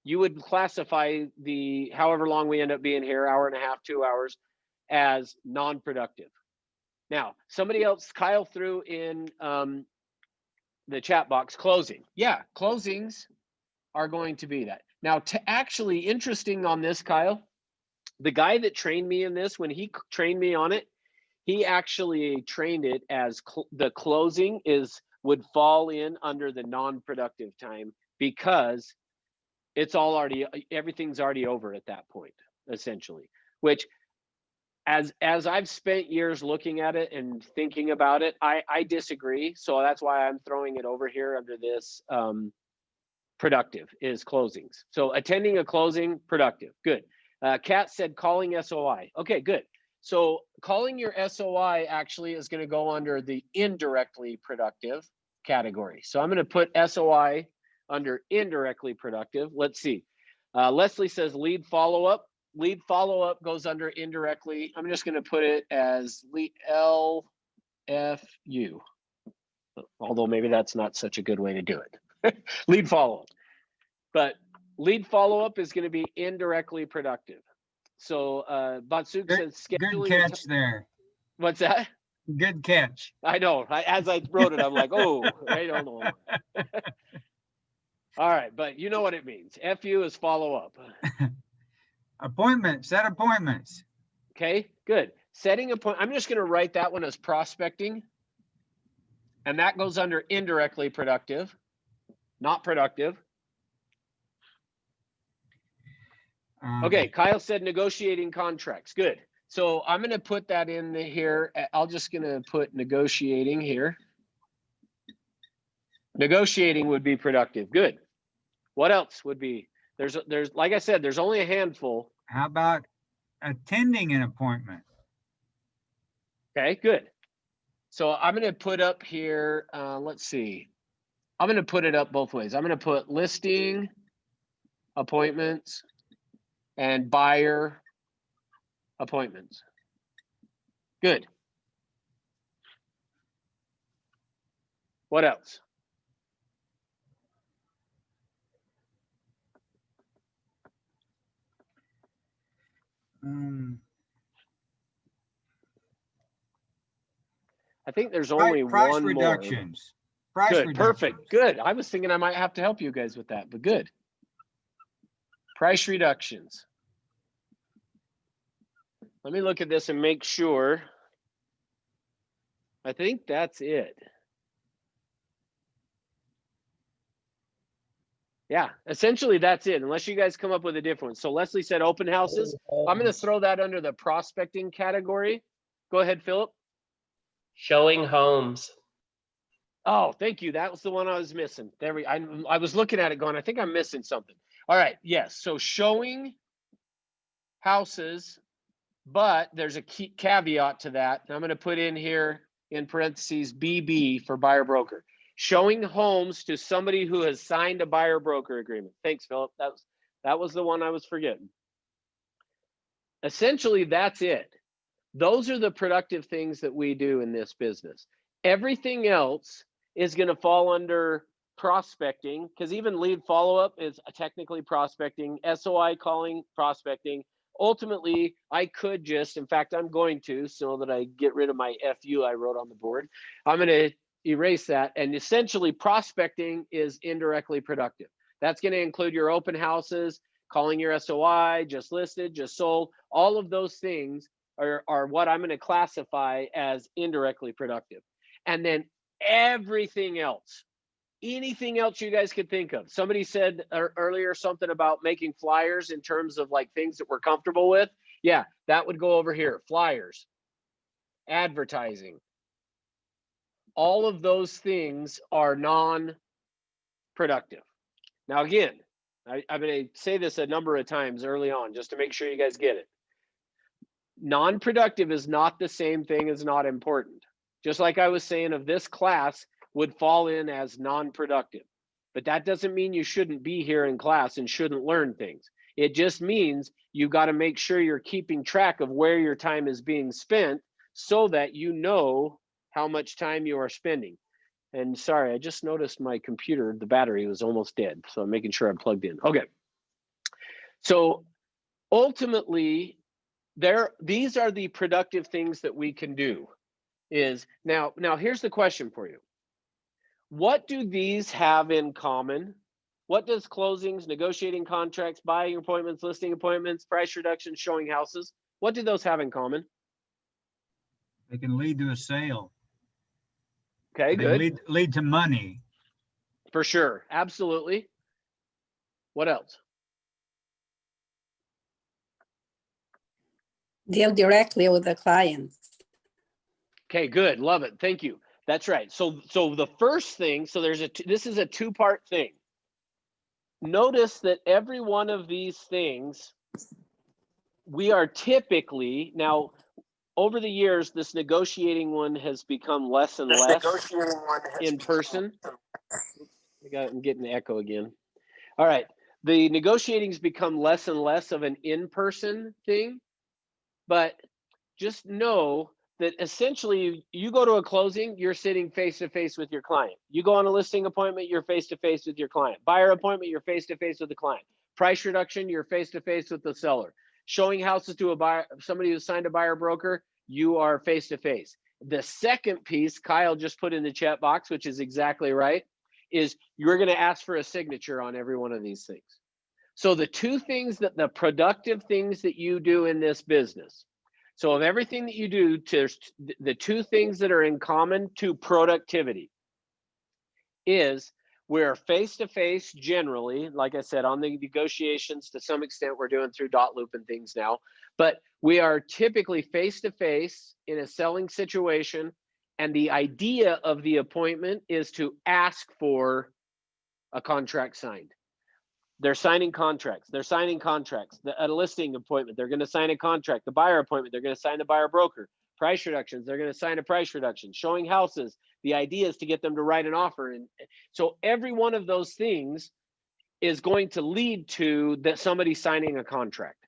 you would classify the however long we end up being here, hour and a half, 2 hours, as non-productive. Now, somebody else, Kyle, threw in the chat box closing. Yeah, closings are going to be that. Now, to actually interesting on this, Kyle, the guy that trained me in this, when he trained me on it, he actually trained it as the closing would fall in under the non-productive time, because it's all already, everything's already over at that point, essentially. Which, as I've spent years looking at it and thinking about it, I disagree. So that's why I'm throwing it over here under this productive is closings. So attending a closing, productive, good. Kat said calling SOI. Okay, good. So calling your SOI actually is going to go under the indirectly productive category. So I'm going to put SOI under indirectly productive. Let's see. Leslie says lead follow-up. Lead follow-up goes under indirectly. I'm just going to put it as LFU, although maybe that's not such a good way to do it. Lead follow-up. But lead follow-up is going to be indirectly productive. So Batsuk says scheduling. Good catch there. What's that? Good catch. I know. As I wrote it, I'm like, oh, I don't know. All right, but you know what it means. FU is follow-up. Appointments, set appointments. Okay, good. Setting appointment. I'm just going to write that one as prospecting. And that goes under indirectly productive, not productive. Okay, Kyle said negotiating contracts. Good. So I'm going to put that in here. I'm just going to put negotiating here. Negotiating would be productive. Good. What else would be? There's like I said, there's only a handful. How about attending an appointment? Okay, good. So I'm going to put up here, let's see. I'm going to put it up both ways. I'm going to put listing appointments and buyer appointments. Good. What else? I think there's only Price one reductions. Price Good, reduction. perfect, good. I was thinking I might have to help you guys with that, but good. Price reductions. Let me look at this and make sure. I think that's it. Yeah, essentially that's it, unless you guys come up with a different one. So Leslie said open houses. I'm going to throw that under the prospecting category. Go ahead, Philip. Showing homes. Oh, thank you. That was the one I was missing. I was looking at it going, I think I'm missing something. All right, yes. So showing houses, but there's a key caveat to that. I'm going to put in here in parentheses BB for buyer broker. Showing homes to somebody who has signed a buyer broker agreement. Thanks, Philip. That was the one I was forgetting. Essentially, that's it. Those are the productive things that we do in this business. Everything else is going to fall under prospecting, because even lead follow-up is technically prospecting, SOI calling, prospecting. Ultimately, I could just, in fact, I'm going to, so that I get rid of my FU I wrote on the board. I'm going to erase that. And essentially, prospecting is indirectly productive. That's going to include your open houses, calling your SOI, just listed, just sold. All of those things are what I'm going to classify as indirectly productive. And then everything else, anything else you guys could think of. Somebody said earlier something about making flyers in terms of like things that we're comfortable with. Yeah, that would go over here. Flyers, advertising. All of those things are non-productive. Now, again, I'm going to say this a number of times early on just to make sure you guys get it. Non-productive is not the same thing as not important. Just like I was saying, of this class would fall in as non-productive, but that doesn't mean you shouldn't be here in class and shouldn't learn things. It just means you got to make sure you're keeping track of where your time is being spent so that you know how much time you are spending. And sorry, I just noticed my computer, the battery was almost dead, so I'm making sure I'm plugged in. Okay. So ultimately, these are the productive things that we can do. Now here's the question for you. What do these have in common? What does closings, negotiating contracts, buying appointments, listing appointments, price reductions, showing houses, what do those have in common? They can lead to a sale. Okay, They good. lead to money. For sure, absolutely. What else? Deal directly with the clients. Okay, good, love it, thank you. That's right. So the first thing, so this is a two-part thing. Notice that every one of these things, we are typically, now over the years, this negotiating one has become less and less in person. I'm getting the echo again. All right, the negotiating's become less and less of an in-person thing, but just know that essentially you go to a closing, you're sitting face-to-face with your client. You go on a listing appointment, you're face-to-face with your client. Buyer appointment, you're face-to-face with the client. Price reduction, you're face-to-face with the seller. Showing houses to a buyer, somebody who signed a buyer broker, you are face-to-face. The second piece, Kyle just put in the chat box, which is exactly right, is you're going to ask for a signature on every one of these things. So the two things that the productive things that you do in this business, so of everything that you do, the two things that are in common to productivity is we're face-to-face generally, like I said, on the negotiations to some extent we're doing through dot loop and things now, but we are typically face-to-face in a selling situation. And the idea of the appointment is to ask for a contract signed. They're signing contracts. They're signing contracts. At a listing appointment, they're going to sign a contract. The buyer appointment, they're going to sign the buyer broker. Price reductions, they're going to sign a price reduction. Showing houses, the idea is to get them to write an offer. And so every one of those things is going to lead to somebody signing a contract.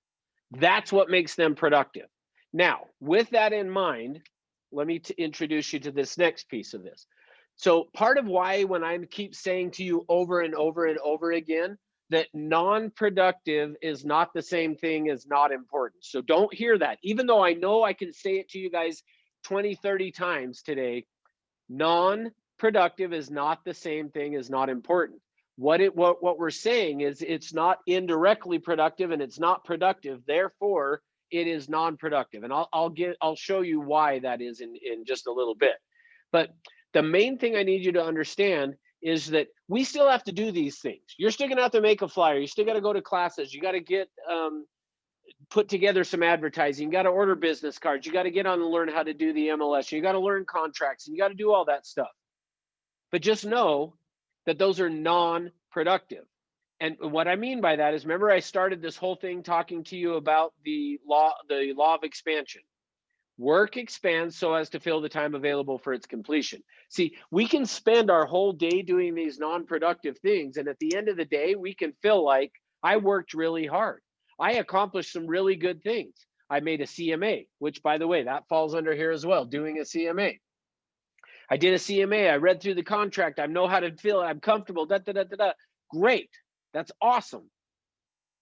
That's what makes them productive. Now, with that in mind, let me introduce you to this next piece of this. So part of why when I keep saying to you over and over and over again, that non-productive is not the same thing as not important. So don't hear that. Even though I know I can say it to you guys 20, 30 times today, productive is not the same thing as not important. What we're saying is it's not indirectly productive and it's not productive, therefore it is non-productive. And I'll show you why that is in just a little bit. But the main thing I need you to understand is that we still have to do these things. You're still gonna have to make a flyer. You still got to go to classes. You got to get put together some advertising. You got to order business cards. You got to get on and learn how to do the MLS. You got to learn contracts, and you got to do all that stuff. But just know that those are non-productive. And what I mean by that is, remember I started this whole thing talking to you about the law of expansion. Work expands so as to fill the time available for its completion. See, we can spend our whole day doing these non-productive things, and at the end of the day, we can feel like I worked really hard. I accomplished some really good things. I made a CMA, which, by the way, that falls under here as well, doing a CMA. I did a CMA. I read through the contract. I know how to feel. I'm comfortable. Great. That's awesome.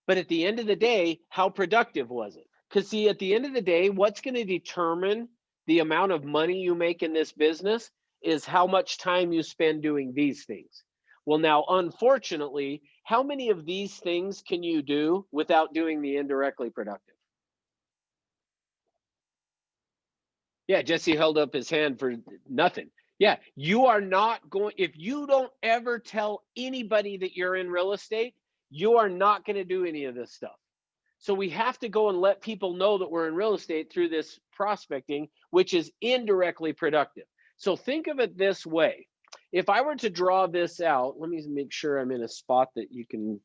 But at the end of the day, how productive was it? Because see, at the end of the day, what's going to determine the amount of money you make in this business is how much time you spend doing these things. Well, now, unfortunately, how many of these things can you do without doing the indirectly productive? Yeah, Jesse held up his hand for nothing. Yeah, you are not going, if you don't ever tell anybody that you're in real estate, you are not going to do any of this stuff. So we have to go and let people know that we're in real estate through this prospecting, which is indirectly productive. So think of it this way. If I were to draw this out, let me make sure I'm in a spot that you can,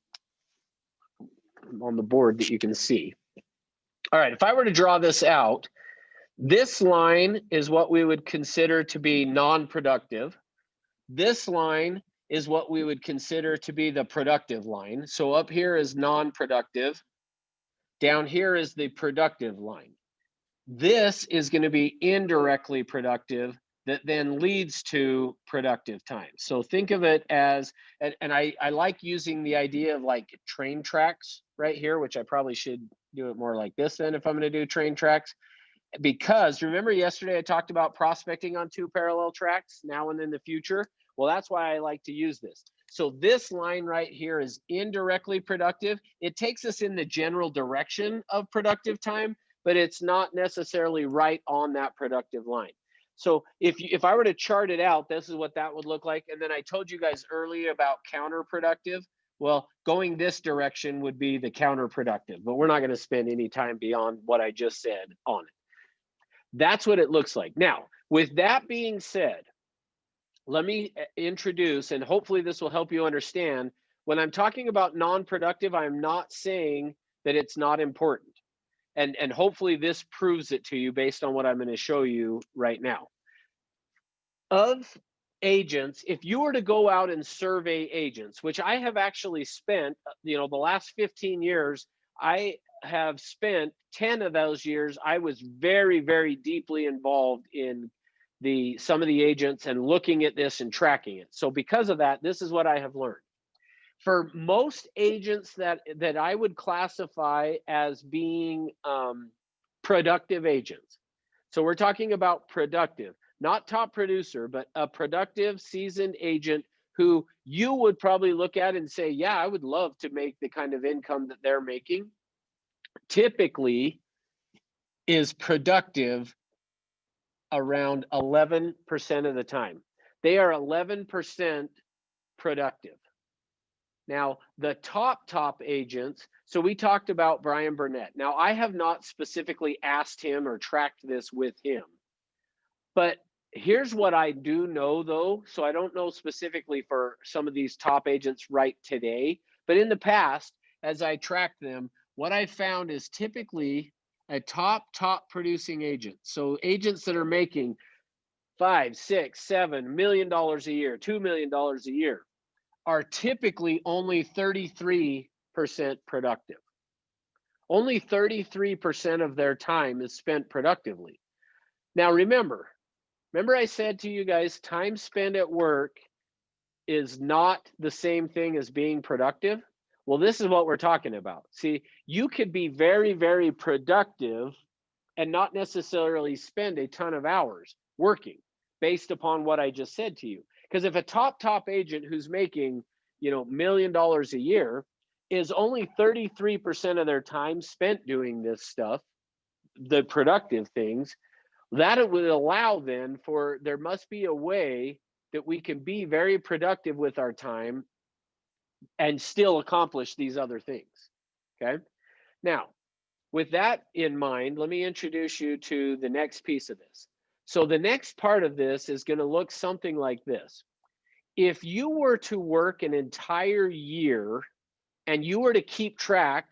on the board that you can see. All right, if I were to draw this out, this line is what we would consider to be non-productive. This line is what we would consider to be the productive line. So up here is non-productive. Down here is the productive line. This is going to be indirectly productive that then leads to productive time. So think of it as, and I like using the idea of like train tracks right here, which I probably should do it more like this then if I'm going to do train tracks. Because remember yesterday I talked about prospecting on 2 parallel tracks, now and in the future. Well, that's why I like to use this. So this line right here is indirectly productive. It takes us in the general direction of productive time, but it's not necessarily right on that productive line. So if I were to chart it out, this is what that would look like. And then I told you guys earlier about counterproductive. Well, going this direction would be the counterproductive, but we're not going to spend any time beyond what I just said on it. That's what it looks like. Now, with that being said, let me introduce, and hopefully this will help you understand, when I'm talking about non-productive, I'm not saying that it's not important. And hopefully this proves it to you based on what I'm going to show you right now. Of agents, if you were to go out and survey agents, which I have actually spent, the last 15 years, I have spent 10 of those years, I was very, very deeply involved in some of the agents and looking at this and tracking it. So because of that, this is what I have learned. For most agents that I would classify as being productive agents. So we're talking about productive, not top producer, but a productive, seasoned agent who you would probably look at and say, yeah, I would love to make the kind of income that they're making. Typically is productive around 11% of the time. They are 11% productive. Now, the top agents, so we talked about Brian Burnett. Now, I have not specifically asked him or tracked this with him, but here's what I do know though. So I don't know specifically for some of these top agents right today, but in the past, as I tracked them, what I found is typically a top producing agent. So agents that are making $5, $6, $7 million a year, $2 million a year are typically only 33% productive. Only 33% of their time is spent productively. Now remember I said to you guys, time spent at work is not the same thing as being productive. Well, this is what we're talking about. See, you could be very, very productive and not necessarily spend a ton of hours working based upon what I just said to you. Because if a top agent who's making, you know, $1 million a year is only 33% of their time spent doing this stuff, the productive things, that it would allow then for, there must be a way that we can be very productive with our time and still accomplish these other things. Okay. Now, with that in mind, let me introduce you to the next piece of this. So the next part of this is going to look something like this. If you were to work an entire year and you were to keep track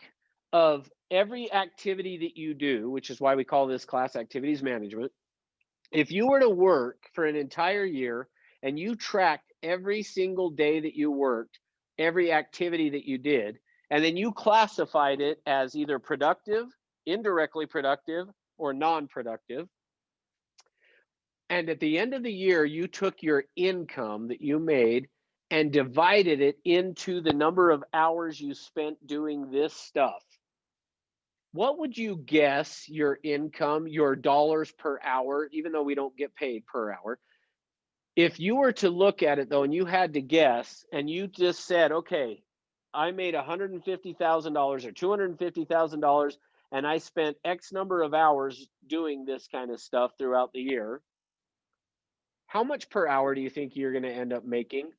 of every activity that you do, which is why we call this class activities management. If you were to work for an entire year and you tracked every single day that you worked, every activity that you did, and then you classified it as either productive, indirectly productive, or non-productive, and at the end of the year, you took your income that you made and divided it into the number of hours you spent doing this stuff, what would you guess your income, your dollars per hour, even though we don't get paid per hour, if you were to look at it though, and you had to guess, and you just said, okay, I made $150,000 or $250,000, and I spent X number of hours doing this kind of stuff throughout the year, how much per hour do you think you're going to end up making?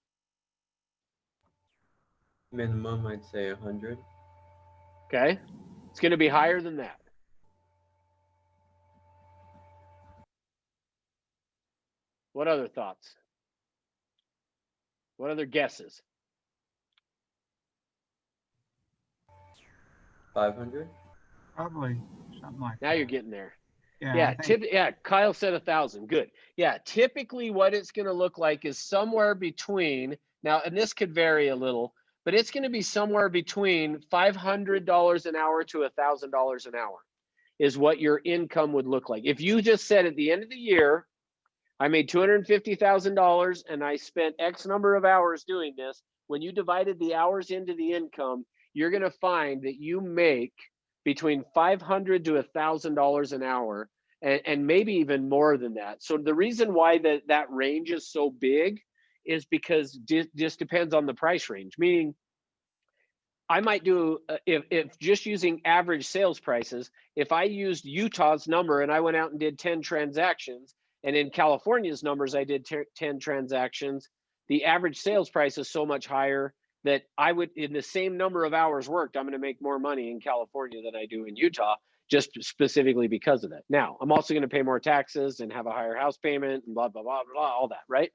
Minimum, I'd say 100. Okay. It's going to be higher than that. What other thoughts? What other guesses? 500. Probably something like Now that. you're getting there. Yeah, Yeah, Kyle said 1,000. Good. Yeah, typically what it's going to look like is somewhere between, now, and this could vary a little, but it's going to be somewhere between $500 an hour to $1,000 an hour is what your income would look like. If you just said at the end of the year, I made $250,000 and I spent X number of hours doing this, when you divided the hours into the income, you're going to find that you make between $500 to $1,000 an hour, and maybe even more than that. So the reason why that range is so big is because it just depends on the price range. Meaning, I might do, if just using average sales prices, if I used Utah's number and I went out and did 10 transactions, and in California's numbers I did 10 transactions, the average sales price is so much higher that I would, in the same number of hours worked, I'm going to make more money in California than I do in Utah, just specifically because of that. Now, I'm also going to pay more taxes and have a higher house payment and blah, blah, blah, blah, all that, right?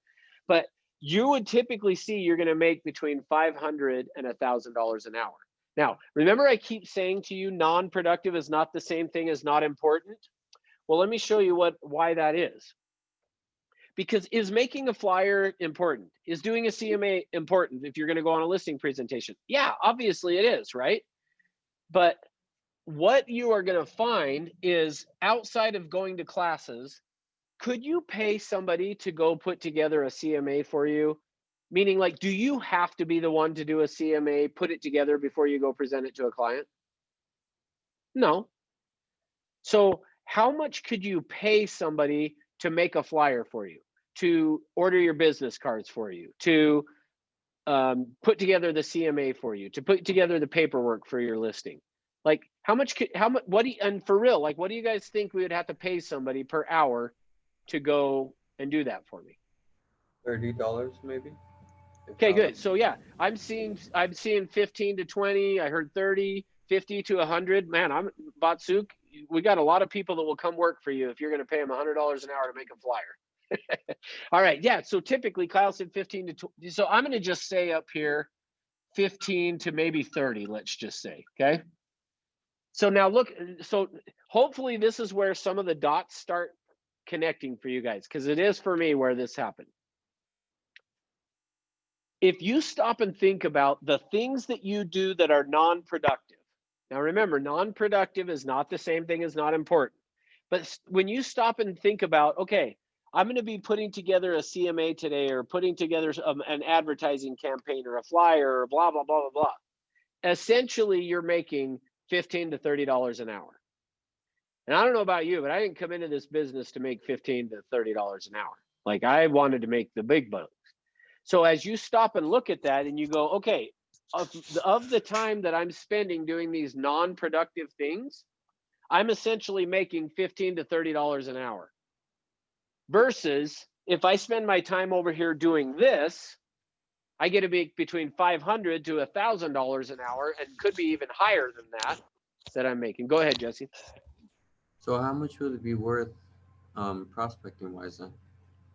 But you would typically see you're going to make between $500 and $1,000 an hour. Now, remember I keep saying to you, non-productive is not the same thing as not important. Well, let me show you why that is. Because is making a flyer important? Is doing a CMA important if you're going to go on a listing presentation? Yeah, obviously it is, right? But what you are going to find is, outside of going to classes, could you pay somebody to go put together a CMA for you? Meaning, like, do you have to be the one to do a CMA, put it together before you go present it to a client? No. So how much could you pay somebody to make a flyer for you, to order your business cards for you, to put together the CMA for you, to put together the paperwork for your listing? Like, and for real, like, what do you guys think we would have to pay somebody per hour to go and do that for me? $30 maybe. Okay, good. So yeah, I'm seeing 15 to 20. I heard 30, 50 to 100. Man, Batsuk, we got a lot of people that will come work for you if you're going to pay them $100 an hour to make a flyer. All right, yeah. So typically, Kyle said 15 to 20. So I'm going to just say up here 15 to maybe 30. Let's just say, okay. So now look. So hopefully this is where some of the dots start connecting for you guys, because it is for me where this happened. If you stop and think about the things that you do that are non-productive. Now remember, non-productive is not the same thing as not important. But when you stop and think about, okay, I'm going to be putting together a CMA today, or putting together an advertising campaign or a flyer or blah, blah, blah, blah, blah. Essentially, you're making $15 to $30 an hour. And I don't know about you, but I didn't come into this business to make $15 to $30 an hour. Like, I wanted to make the big bucks. So as you stop and look at that and you go, okay, of the time that I'm spending doing these non-productive things, I'm essentially making $15 to $30 an hour. Versus if I spend my time over here doing this, I get to make between $500 to $1,000 an hour, and could be even higher than that I'm making. Go ahead, Jesse. So how much would it be worth prospecting wise then?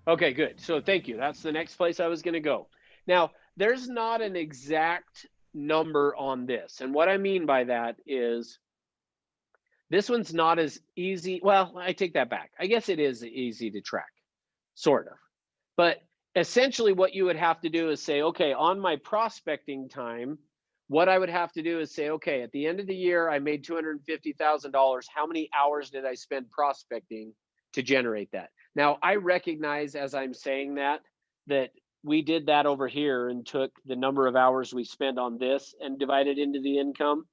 Okay, good. So thank you. That's the next place I was going to go. Now, there's not an exact number on this. And what I mean by that is this one's not as easy. Well, I take that back. I guess it is easy to track, sort of. But essentially what you would have to do is say, okay, on my prospecting time, what I would have to do is say, okay, at the end of the year, I made $250,000. How many hours did I spend prospecting to generate that? Now, I recognize as I'm saying that we did that over here and took the number of hours we spent on this and divided into the income.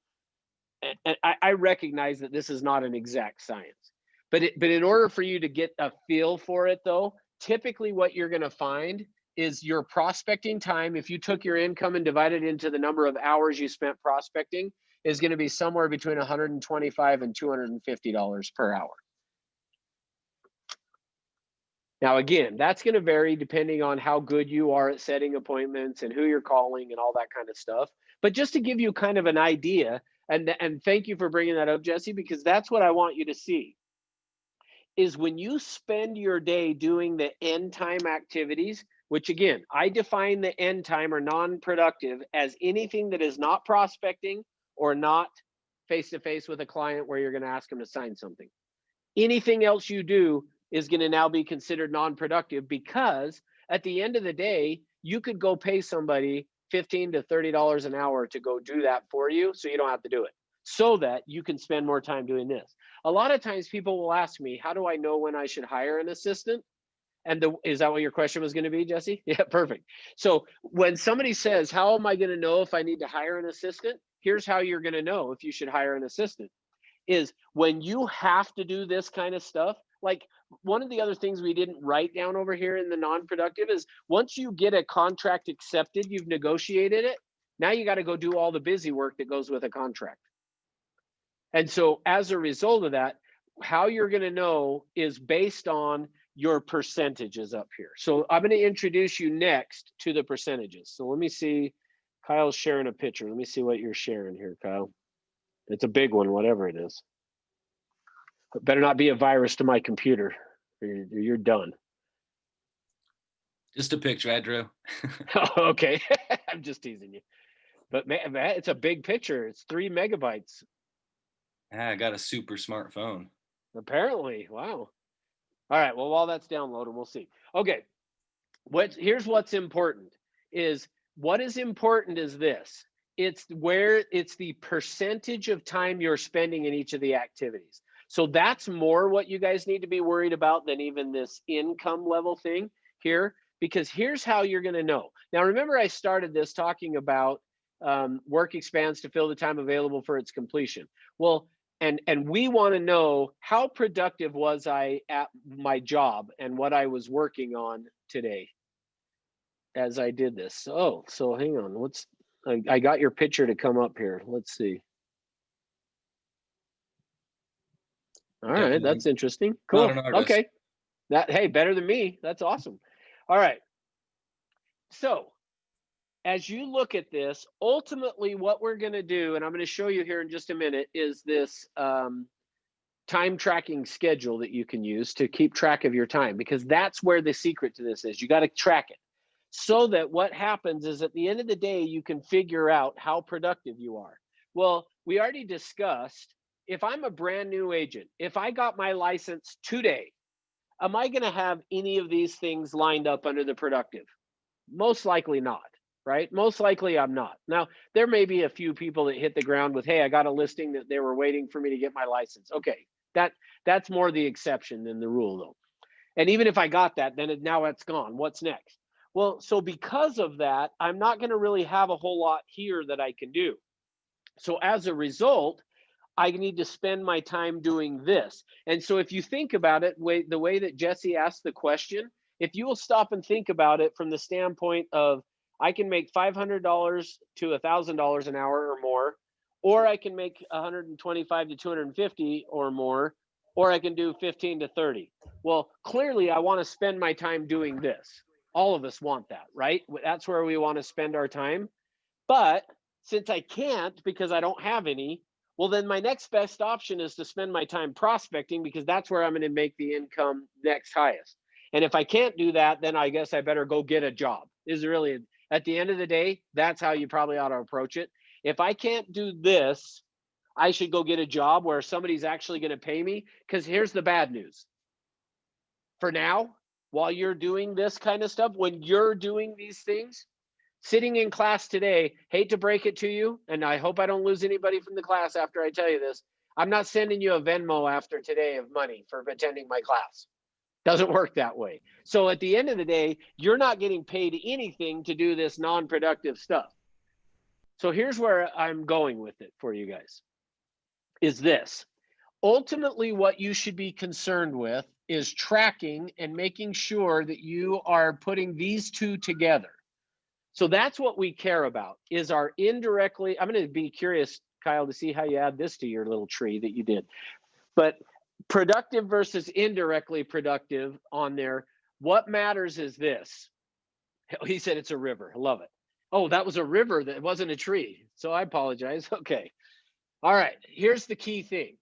And I recognize that this is not an exact science. But in order for you to get a feel for it, though, typically what you're going to find is your prospecting time, if you took your income and divided into the number of hours you spent prospecting, is going to be somewhere between $125 and $250 per hour. Now, again, that's going to vary depending on how good you are at setting appointments and who you're calling and all that kind of stuff. But just to give you kind of an idea, and thank you for bringing that up, Jesse, because that's what I want you to see, is when you spend your day doing the end time activities, which again, I define the end time or non-productive as anything that is not prospecting or not face-to-face with a client where you're going to ask them to sign something. Anything else you do is going to now be considered non-productive, because at the end of the day, you could go pay somebody $15 to $30 an hour to go do that for you, so you don't have to do it, so that you can spend more time doing this. A lot of times people will ask me, how do I know when I should hire an assistant? And is that what your question was going to be, Jesse? Yeah, perfect. So when somebody says, how am I going to know if I need to hire an assistant? Here's how you're going to know if you should hire an assistant, is when you have to do this kind of stuff. Like, one of the other things we didn't write down over here in the non-productive is once you get a contract accepted, you've negotiated it, now you got to go do all the busy work that goes with a contract. And so as a result of that, how you're going to know is based on your percentages up here. So I'm going to introduce you next to the percentages. So let me see, Kyle's sharing a picture. Let me see what you're sharing here, Kyle. It's a big one, whatever it is. It better not be a virus to my computer, or you're done. Just a picture I drew. Okay, I'm just teasing you. But man, it's a big picture. It's 3 megabytes. I got a super smartphone. Apparently, wow. All right, well, while that's downloading, we'll see. Okay, here's what's important is, what is important is this. It's the percentage of time you're spending in each of the activities. So that's more what you guys need to be worried about than even this income level thing here, because here's how you're going to know. Now, remember I started this talking about work expands to fill the time available for its completion. Well, and we want to know, how productive was I at my job and what I was working on today as I did this. Oh, so hang on. I got your picture to come up here. Let's see. All right, Definitely. that's interesting. Cool. Not an artist. Okay. Hey, better than me. That's awesome. All right. So as you look at this, ultimately what we're going to do, and I'm going to show you here in just a minute, is this time tracking schedule that you can use to keep track of your time, because that's where the secret to this is. You got to track it, so that what happens is at the end of the day, you can figure out how productive you are. Well, we already discussed, if I'm a brand new agent, if I got my license today, am I going to have any of these things lined up under the productive? Most likely not. Right? Most likely I'm not. Now, there may be a few people that hit the ground with, hey, I got a listing that they were waiting for me to get my license. Okay, that's more the exception than the rule, though. And even if I got that, then now it's gone. What's next? Well, so because of that, I'm not going to really have a whole lot here that I can do. So as a result, I need to spend my time doing this. And so if you think about it, the way that Jesse asked the question, if you will stop and think about it from the standpoint of, I can make $500 to $1,000 an hour or more, or I can make 125 to 250 or more, or I can do 15 to 30. Well, clearly I want to spend my time doing this. All of us want that, right? That's where we want to spend our time. But since I can't because I don't have any, well, then my next best option is to spend my time prospecting, because that's where I'm going to make the income next highest. And if I can't do that, then I guess I better go get a job. Is really, at the end of the day, that's how you probably ought to approach it. If I can't do this, I should go get a job where somebody's actually going to pay me. Because here's the bad news. For now, while you're doing this kind of stuff, when you're doing these things, sitting in class today, hate to break it to you, and I hope I don't lose anybody from the class after I tell you this, I'm not sending you a Venmo after today of money for attending my class. Doesn't work that way. So at the end of the day, you're not getting paid anything to do this non-productive stuff. So here's where I'm going with it for you guys, is this. Ultimately, what you should be concerned with is tracking and making sure that you are putting these two together. So that's what we care about, is our indirectly. I'm going to be curious, Kyle, to see how you add this to your little tree that you did. But productive versus indirectly productive on there. What matters is this. He said it's a river. I love it. Oh, that was a river. That wasn't a tree. So I apologize. Okay. All right. Here's the key thing.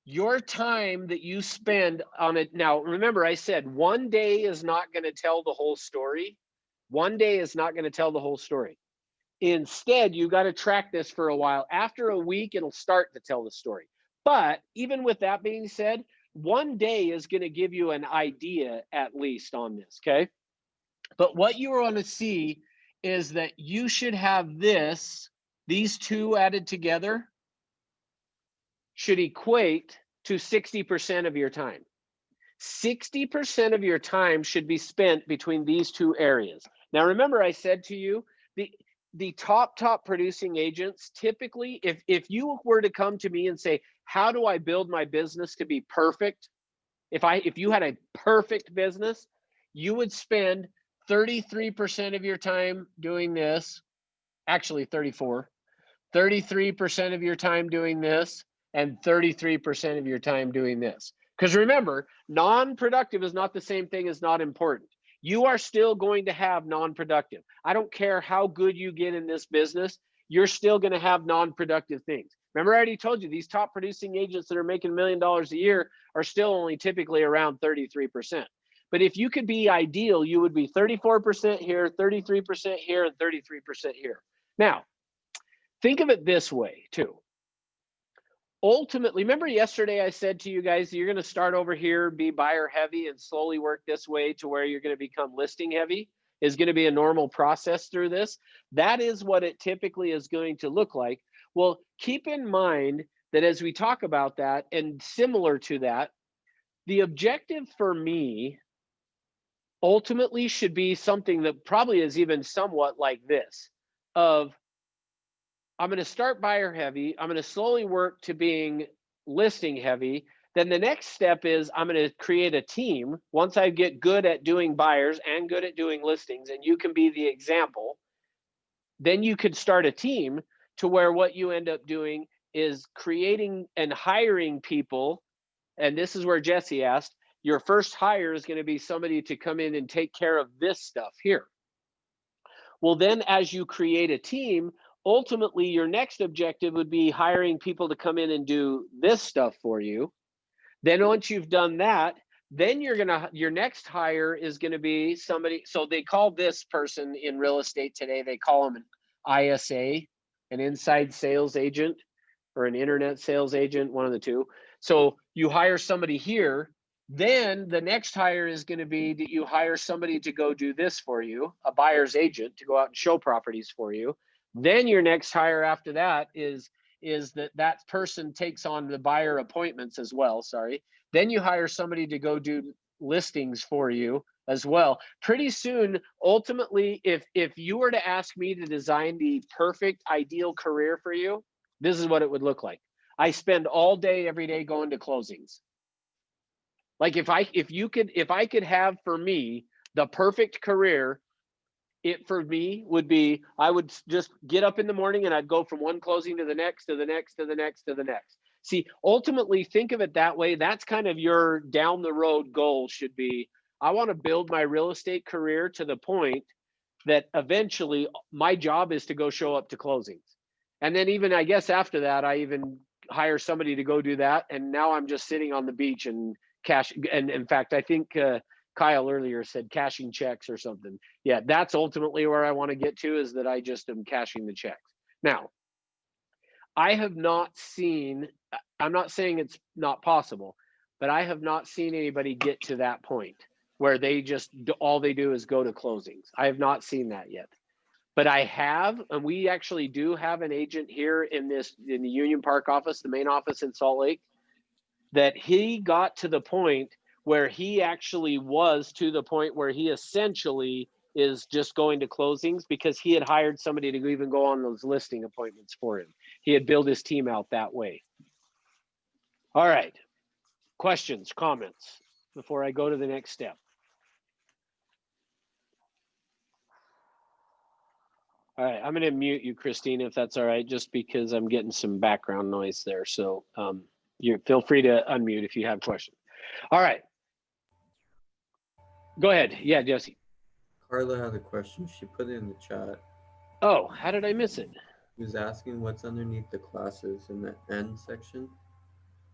Your time that you spend on it. Now, remember, I said one day is not going to tell the whole story. One day is not going to tell the whole story. Instead, you got to track this for a while. After a week, it'll start to tell the story. But even with that being said, one day is going to give you an idea at least on this, okay? But what you want to see is that you should have these two added together should equate to 60% of your time. 60% of your time should be spent between these two areas. Now, remember I said to you, the top producing agents, typically, if you were to come to me and say, how do I build my business to be perfect? If you had a perfect business, you would spend 33% of your time doing this, actually 33% of your time doing this, and 33% of your time doing this. Because remember, non-productive is not the same thing as not important. You are still going to have non-productive. I don't care how good you get in this business, you're still going to have non-productive things. Remember, I already told you, these top producing agents that are making $1 million a year are still only typically around 33%. But if you could be ideal, you would be 34% here, 33% here, and 33% here. Now, think of it this way too. Ultimately, remember yesterday I said to you guys, you're going to start over here, be buyer heavy, and slowly work this way to where you're going to become listing heavy, is going to be a normal process through this. That is what it typically is going to look like. Well, keep in mind that as we talk about that, and similar to that, the objective for me ultimately should be something that probably is even somewhat like this, of I'm going to start buyer heavy. I'm going to slowly work to being listing heavy. Then the next step is I'm going to create a team. Once I get good at doing buyers and good at doing listings, and you can be the example, then you could start a team to where what you end up doing is creating and hiring people. And this is where Jesse asked, your first hire is going to be somebody to come in and take care of this stuff here. Well, then as you create a team, ultimately your next objective would be hiring people to come in and do this stuff for you. Then once you've done that, then your next hire is going to be somebody. So they call this person in real estate today, they call them an ISA, an inside sales agent, or an internet sales agent, one of the two. So you hire somebody here. Then the next hire is going to be that you hire somebody to go do this for you, a buyer's agent to go out and show properties for you. Then your next hire after that is that person takes on the buyer appointments as well. Sorry. Then you hire somebody to go do listings for you as well. Pretty soon, ultimately, if you were to ask me to design the perfect ideal career for you, this is what it would look like. I spend all day, every day going to closings. Like if I could have for me the perfect career, it for me would be, I would just get up in the morning and I'd go from one closing to the next, to the next, to the next, to the next. See, ultimately think of it that way. That's kind of your down the road goal should be, I want to build my real estate career to the point that eventually my job is to go show up to closings. And then even, I guess after that, I even hire somebody to go do that. And now I'm just sitting on the beach and cash. And in fact, I think Kyle earlier said cashing checks or something. Yeah, that's ultimately where I want to get to, is that I just am cashing the checks. Now, I have not seen, I'm not saying it's not possible, but I have not seen anybody get to that point where they just, all they do is go to closings. I have not seen that yet. But I have, and we actually do have an agent here in the Union Park office, the main office in Salt Lake, that he got to the point where he actually was to the point where he essentially is just going to closings because he had hired somebody to even go on those listing appointments for him. He had built his team out that way. All right. Questions, comments before I go to the next step? All right, I'm going to mute you, Christine, if that's all right, just because I'm getting some background noise there. So you feel free to unmute if you have questions. All right. Go ahead. Yeah, Jesse. Carla had a question. She put it in the chat. Oh, how did I miss it? She was asking what's underneath the classes in the end section.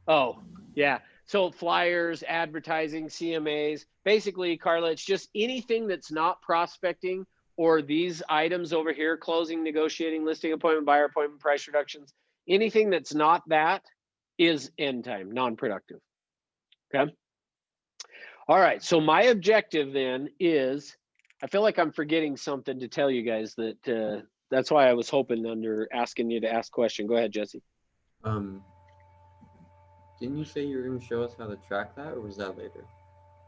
Oh, yeah. So flyers, advertising, CMAs, basically, Carla, it's just anything that's not prospecting or these items over here, closing, negotiating, listing appointment, buyer appointment, price reductions, anything that's not that is end time, non-productive. Okay. All right. So my objective then is, I feel like I'm forgetting something to tell you guys that that's why I was hoping under asking you to ask question. Go ahead, Jesse. Didn't you say you were going to show us how to track that, or was that later?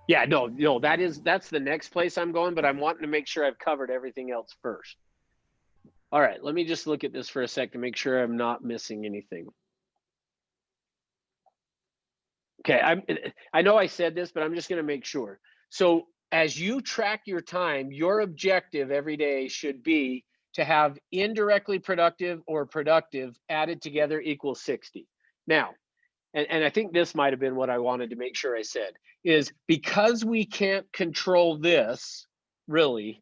Yeah, no, that's the next place I'm going, but I'm wanting to make sure I've covered everything else first. All right, let me just look at this for a sec to make sure I'm not missing anything. Okay, I know I said this, but I'm just going to make sure. So as you track your time, your objective every day should be to have indirectly productive or productive added together equals 60. Now, and I think this might have been what I wanted to make sure I said, is because we can't control this, really,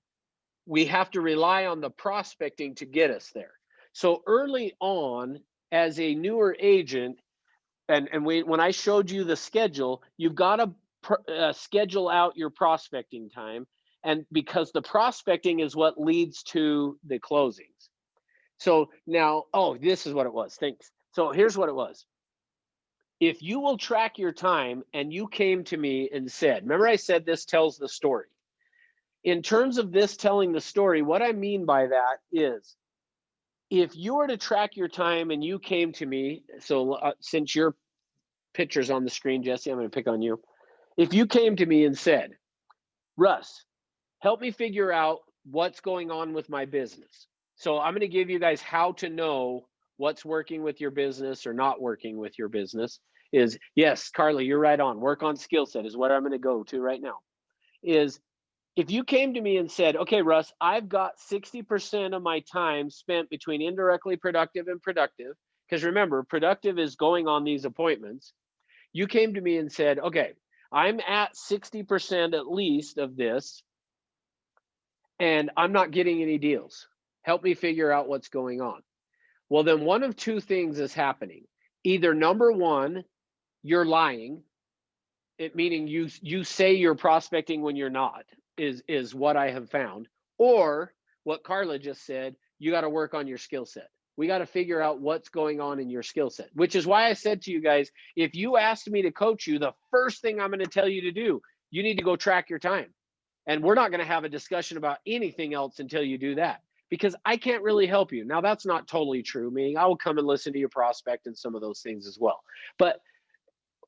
we have to rely on the prospecting to get us there. So early on, as a newer agent, and when I showed you the schedule, you've got to schedule out your prospecting time, and because the prospecting is what leads to the closings. So now, oh, this is what it was. Thanks. So here's what it was. If you will track your time and you came to me and said, remember I said this tells the story. In terms of this telling the story, what I mean by that is, if you were to track your time and you came to me, so since your picture's on the screen, Jesse, I'm going to pick on you. If you came to me and said, Russ, help me figure out what's going on with my business. So I'm going to give you guys how to know what's working with your business or not working with your business. Is, yes, Carly, you're right on. Work on skill set is what I'm going to go to right now. Is if you came to me and said, okay, Russ, I've got 60% of my time spent between indirectly productive and productive, because remember, productive is going on these appointments. You came to me and said, okay, I'm at 60% at least of this, and I'm not getting any deals. Help me figure out what's going on. Well, then one of two things is happening. Either number one, you're lying, meaning you say you're prospecting when you're not, is what I have found. Or what Carla just said, you got to work on your skill set. We got to figure out what's going on in your skill set, which is why I said to you guys, if you asked me to coach you, the first thing I'm going to tell you to do, you need to go track your time. And we're not going to have a discussion about anything else until you do that, because I can't really help you. Now, that's not totally true, meaning I will come and listen to your prospect and some of those things as well. But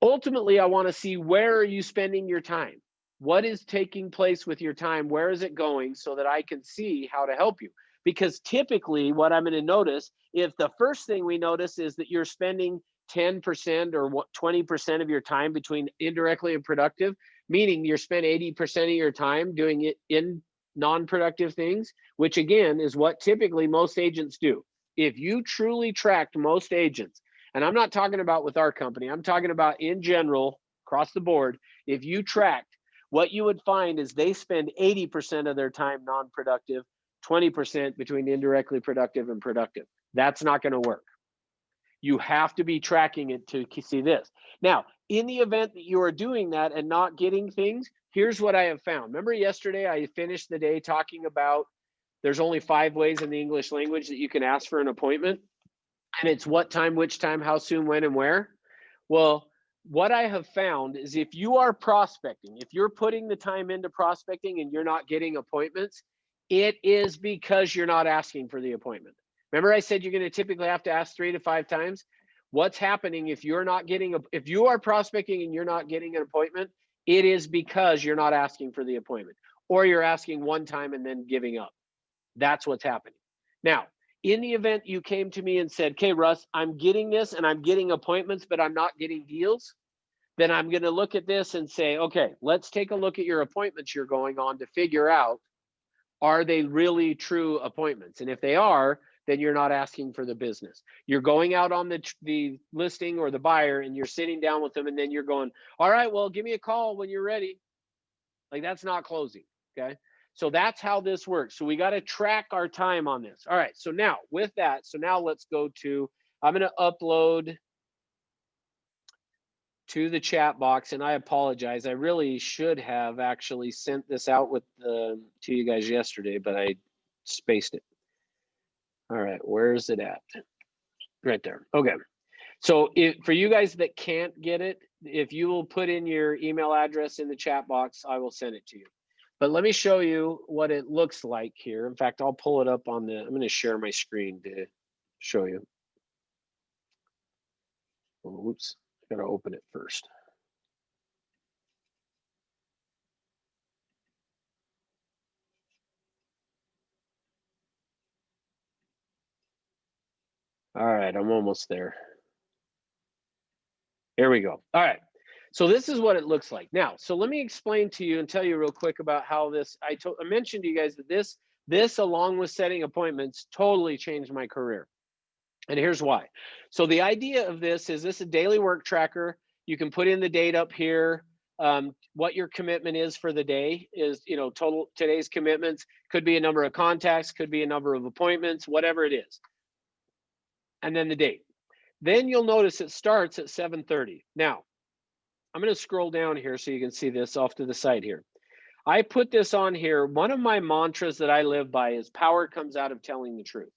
ultimately, I want to see, where are you spending your time? What is taking place with your time? Where is it going, so that I can see how to help you? Because typically what I'm going to notice, if the first thing we notice is that you're spending 10% or 20% of your time between indirectly and productive, meaning you're spent 80% of your time doing it in non-productive things, which again is what typically most agents do. If you truly tracked most agents, and I'm not talking about with our company, I'm talking about in general across the board, if you tracked, what you would find is they spend 80% of their time non-productive, 20% between indirectly productive and productive. That's not going to work. You have to be tracking it to see this. Now, in the event that you are doing that and not getting things, here's what I have found. Remember yesterday I finished the day talking about there's only 5 ways in the English language that you can ask for an appointment. And it's what time, which time, how soon, when, and where. Well, what I have found is if you are prospecting, if you're putting the time into prospecting and you're not getting appointments, it is because you're not asking for the appointment. Remember I said you're going to typically have to ask 3 to 5 times? What's happening if you're not getting, if you are prospecting and you're not getting an appointment, it is because you're not asking for the appointment, or you're asking one time and then giving up. That's what's happening. Now, in the event you came to me and said, okay, Russ, I'm getting this and I'm getting appointments, but I'm not getting deals, then I'm going to look at this and say, okay, let's take a look at your appointments you're going on to figure out, are they really true appointments? And if they are, then you're not asking for the business. You're going out on the listing or the buyer and you're sitting down with them and then you're going, all right, well, give me a call when you're ready. Like that's not closing, okay? So that's how this works. So we got to track our time on this. All right, so now with that, so now let's go to, I'm going to upload to the chat box, and I apologize. I really should have actually sent this out with to you guys yesterday, but I spaced it. All right, where is it at? Right there. Okay. So for you guys that can't get it, if you will put in your email address in the chat box, I will send it to you. But let me show you what it looks like here. In fact, I'll pull it up on I'm going to share my screen to show you. Oh, oops, I got to open it first. All right, I'm almost there. Here we go. All right. So this is what it looks like. Now, so let me explain to you and tell you real quick about how this, I mentioned to you guys that this along with setting appointments totally changed my career. And here's why. So the idea of this is a daily work tracker. You can put in the date up here. What your commitment is for the day is, total today's commitments could be a number of contacts, could be a number of appointments, whatever it is. And then the date. Then you'll notice it starts at 7:30. Now, I'm going to scroll down here so you can see this off to the side here. I put this on here. One of my mantras that I live by is power comes out of telling the truth.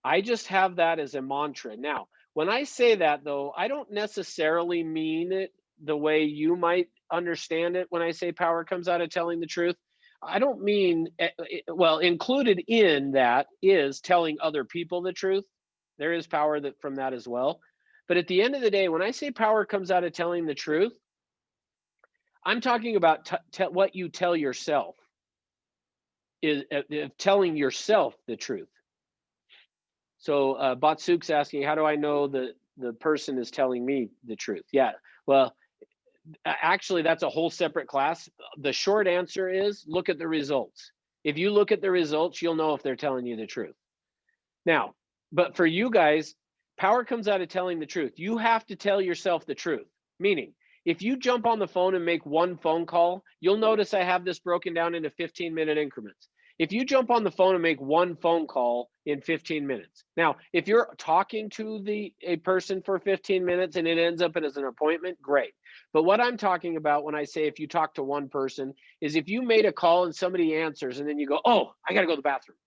I just have that as a mantra. Now, when I say that though, I don't necessarily mean it the way you might understand it when I say power comes out of telling the truth. I don't mean, well, included in that is telling other people the truth. There is power from that as well. But at the end of the day, when I say power comes out of telling the truth, I'm talking about what you tell yourself, is telling yourself the truth. So Batsuk's asking, how do I know that the person is telling me the truth? Yeah, well, actually, that's a whole separate class. The short answer is look at the results. If you look at the results, you'll know if they're telling you the truth. Now, but for you guys, power comes out of telling the truth. You have to tell yourself the truth. Meaning, if you jump on the phone and make one phone call, you'll notice I have this broken down into 15-minute increments. If you jump on the phone and make one phone call in 15 minutes. Now, if you're talking to a person for 15 minutes and it ends up as an appointment, great. But what I'm talking about when I say if you talk to one person is if you made a call and somebody answers and then you go, oh, I got to go to the bathroom.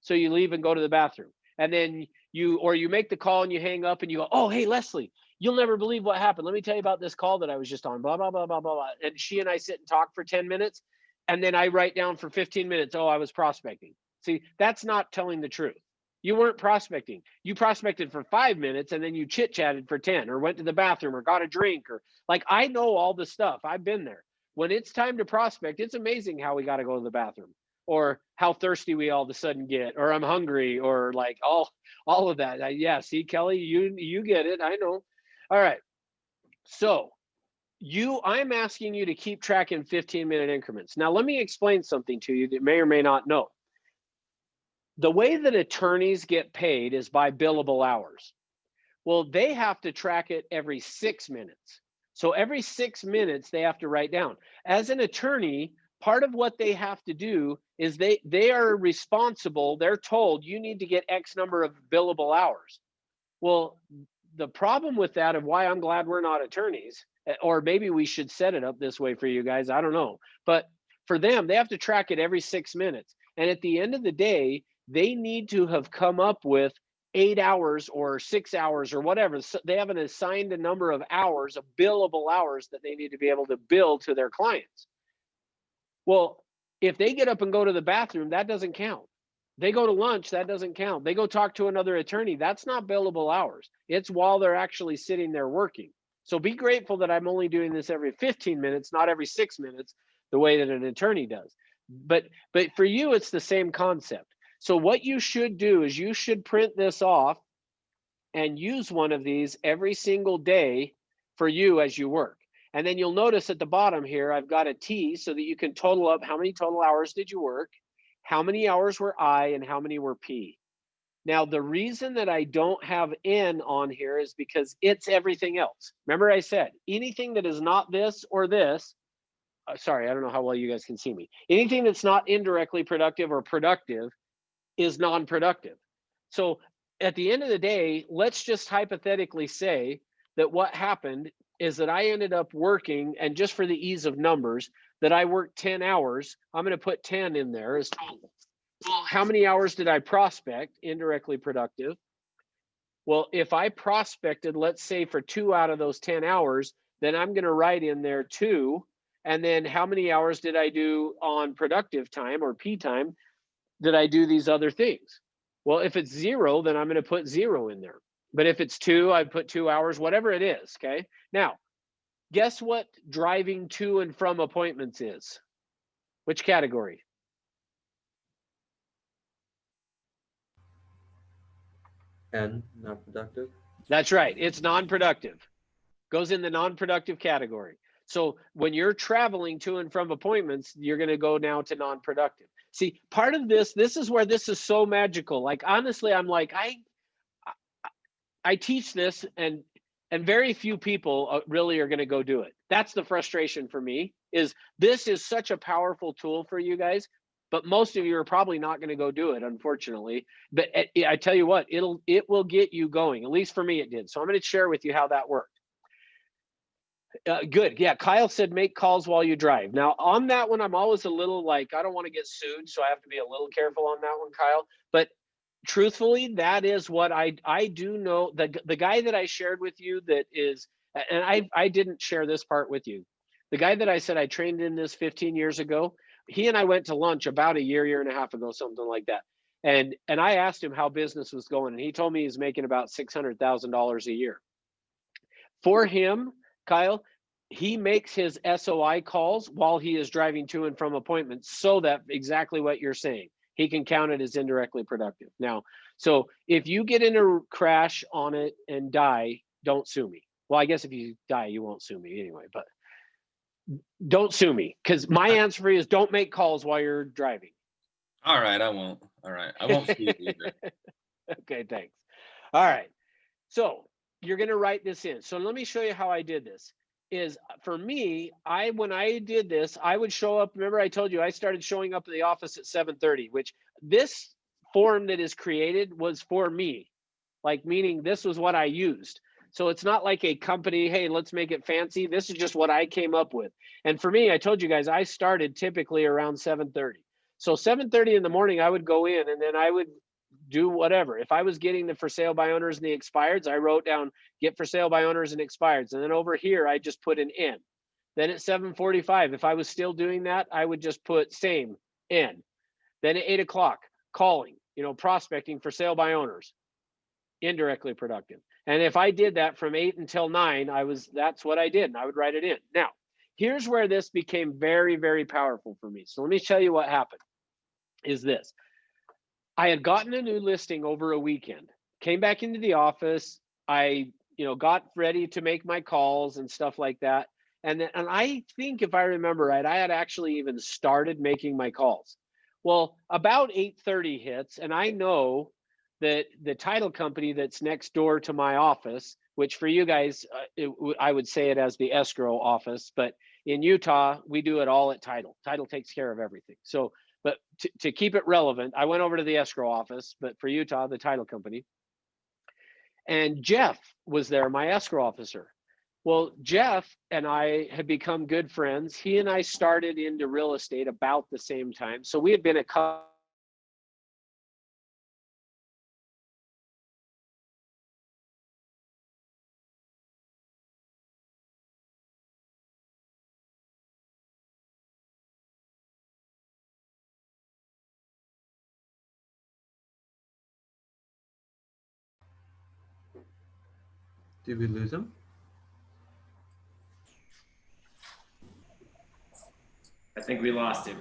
So you leave and go to the bathroom. And then you make the call and you hang up and you go, oh, hey, Leslie, you'll never believe what happened. Let me tell you about this call that I was just on, blah, blah, blah, blah, blah, blah. And she and I sit and talk for 10 minutes. And then I write down for 15 minutes, oh, I was prospecting. See, that's not telling the truth. You weren't prospecting. You prospected for 5 minutes and then you chit-chatted for 10 or went to the bathroom or got a drink or like, I know all the stuff. I've been there. When it's time to prospect, it's amazing how we got to go to the bathroom or how thirsty we all of a sudden get, or I'm hungry or like all of that. Yeah, see, Kelly, you get it. I know. All right. So I'm asking you to keep track in 15-minute increments. Now, let me explain something to you that may or may not know. The way that attorneys get paid is by billable hours. Well, they have to track it every 6 minutes. So every 6 minutes, they have to write down. As an attorney, part of what they have to do is they are responsible. They're told you need to get X number of billable hours. Well, the problem with that, and why I'm glad we're not attorneys, or maybe we should set it up this way for you guys, I don't know. But for them, they have to track it every 6 minutes. And at the end of the day, they need to have come up with 8 hours or 6 hours or whatever. So they have an assigned a number of hours, of billable hours that they need to be able to bill to their clients. Well, if they get up and go to the bathroom, that doesn't count. They go to lunch, that doesn't count. They go talk to another attorney, that's not billable hours. It's while they're actually sitting there working. So be grateful that I'm only doing this every 15 minutes, not every 6 minutes, the way that an attorney does. But for you, it's the same concept. So what you should do is you should print this off and use one of these every single day for you as you work. And then you'll notice at the bottom here, I've got a T so that you can total up how many total hours did you work, how many hours were I, and how many were P. Now, the reason that I don't have N on here is because it's everything else. Remember I said, anything that is not this or this, sorry, I don't know how well you guys can see me. Anything that's not indirectly productive or productive is non-productive. So at the end of the day, let's just hypothetically say that what happened is that I ended up working, and just for the ease of numbers, that I worked 10 hours. I'm going to put 10 in there as total. Well, how many hours did I prospect? Indirectly productive. Well, if I prospected, let's say for 2 out of those 10 hours, then I'm going to write in there 2. And then how many hours did I do on productive time or P time? Did I do these other things? Well, if it's 0, then I'm going to put 0 in there. But if it's 2, I put 2 hours, whatever it is. Okay. Now, guess what driving to and from appointments is? Which category? N, not productive. That's right. It's non-productive. Goes in the non-productive category. So when you're traveling to and from appointments, you're going to go now to non-productive. See, part of this is where this is so magical. Like, honestly, I'm like, I teach this and very few people really are going to go do it. That's the frustration for me, is this is such a powerful tool for you guys, but most of you are probably not going to go do it, unfortunately. But I tell you what, it will get you going. At least for me, it did. So I'm going to share with you how that worked. Good. Yeah. Kyle said, make calls while you drive. Now on that one, I'm always a little like, I don't want to get sued. So I have to be a little careful on that one, Kyle. But truthfully, that is what I do know. The guy that I shared with you that is, and I didn't share this part with you. The guy that I said I trained in this 15 years ago, he and I went to lunch about a year and a half ago, something like that. And I asked him how business was going, and he told me he's making about $600,000 a year. For him, Kyle, he makes his SOI calls while he is driving to and from appointments, so that exactly what you're saying, he can count it as indirectly productive. Now, so if you get in a crash on it and die, don't sue me. Well, I guess if you die, you won't sue me anyway, but don't sue me, because my answer for you is don't make calls while you're driving. All right, I won't. All right, I won't sue you either. Okay, thanks. All right. So you're going to write this in. So let me show you how I did this. Is for me, when I did this, I would show up. Remember, I told you I started showing up at the office at 7:30, which this form that is created was for me, like meaning this was what I used. So it's not like a company, hey, let's make it fancy. This is just what I came up with. And for me, I told you guys, I started typically around 7:30. So 7:30 in the morning, I would go in and then I would do whatever. If I was getting the for sale by owners and the expireds, I wrote down get for sale by owners and expireds. And then over here, I just put an N. Then at 7:45, if I was still doing that, I would just put same N. Then at 8 o'clock, calling, prospecting for sale by owners, indirectly productive. And if I did that from 8 until 9, that's what I did. And I would write it in. Now, here's where this became very, very powerful for me. So let me tell you what happened is this. I had gotten a new listing over a weekend, came back into the office. I got ready to make my calls and stuff like that. And I think if I remember right, I had actually even started making my calls. Well, about 8:30 hits, and I know that the title company that's next door to my office, which for you guys, I would say it as the escrow office, but in Utah, we do it all at title. Title takes care of everything. So, but to keep it relevant, I went over to the escrow office, but for Utah, the title company. And Jeff was there, my escrow officer. Well, Jeff and I had become good friends. He and I started into real estate about the same time. So we had been a couple. Did we lose him? I think we lost him.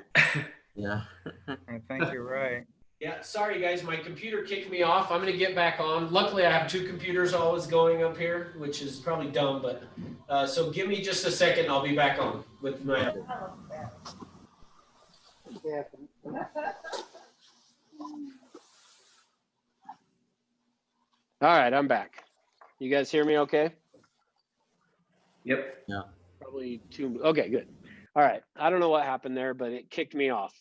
Yeah. I think you're right. Yeah, sorry guys, my computer kicked me off. I'm gonna get back on. Luckily, I have two computers always going up here, which is probably dumb, but so give me just a second. I'll be back on with my. All right, I'm back. You guys hear me okay? Yep. Yeah. Probably two. Okay, good. All right. I don't know what happened there, but it kicked me off.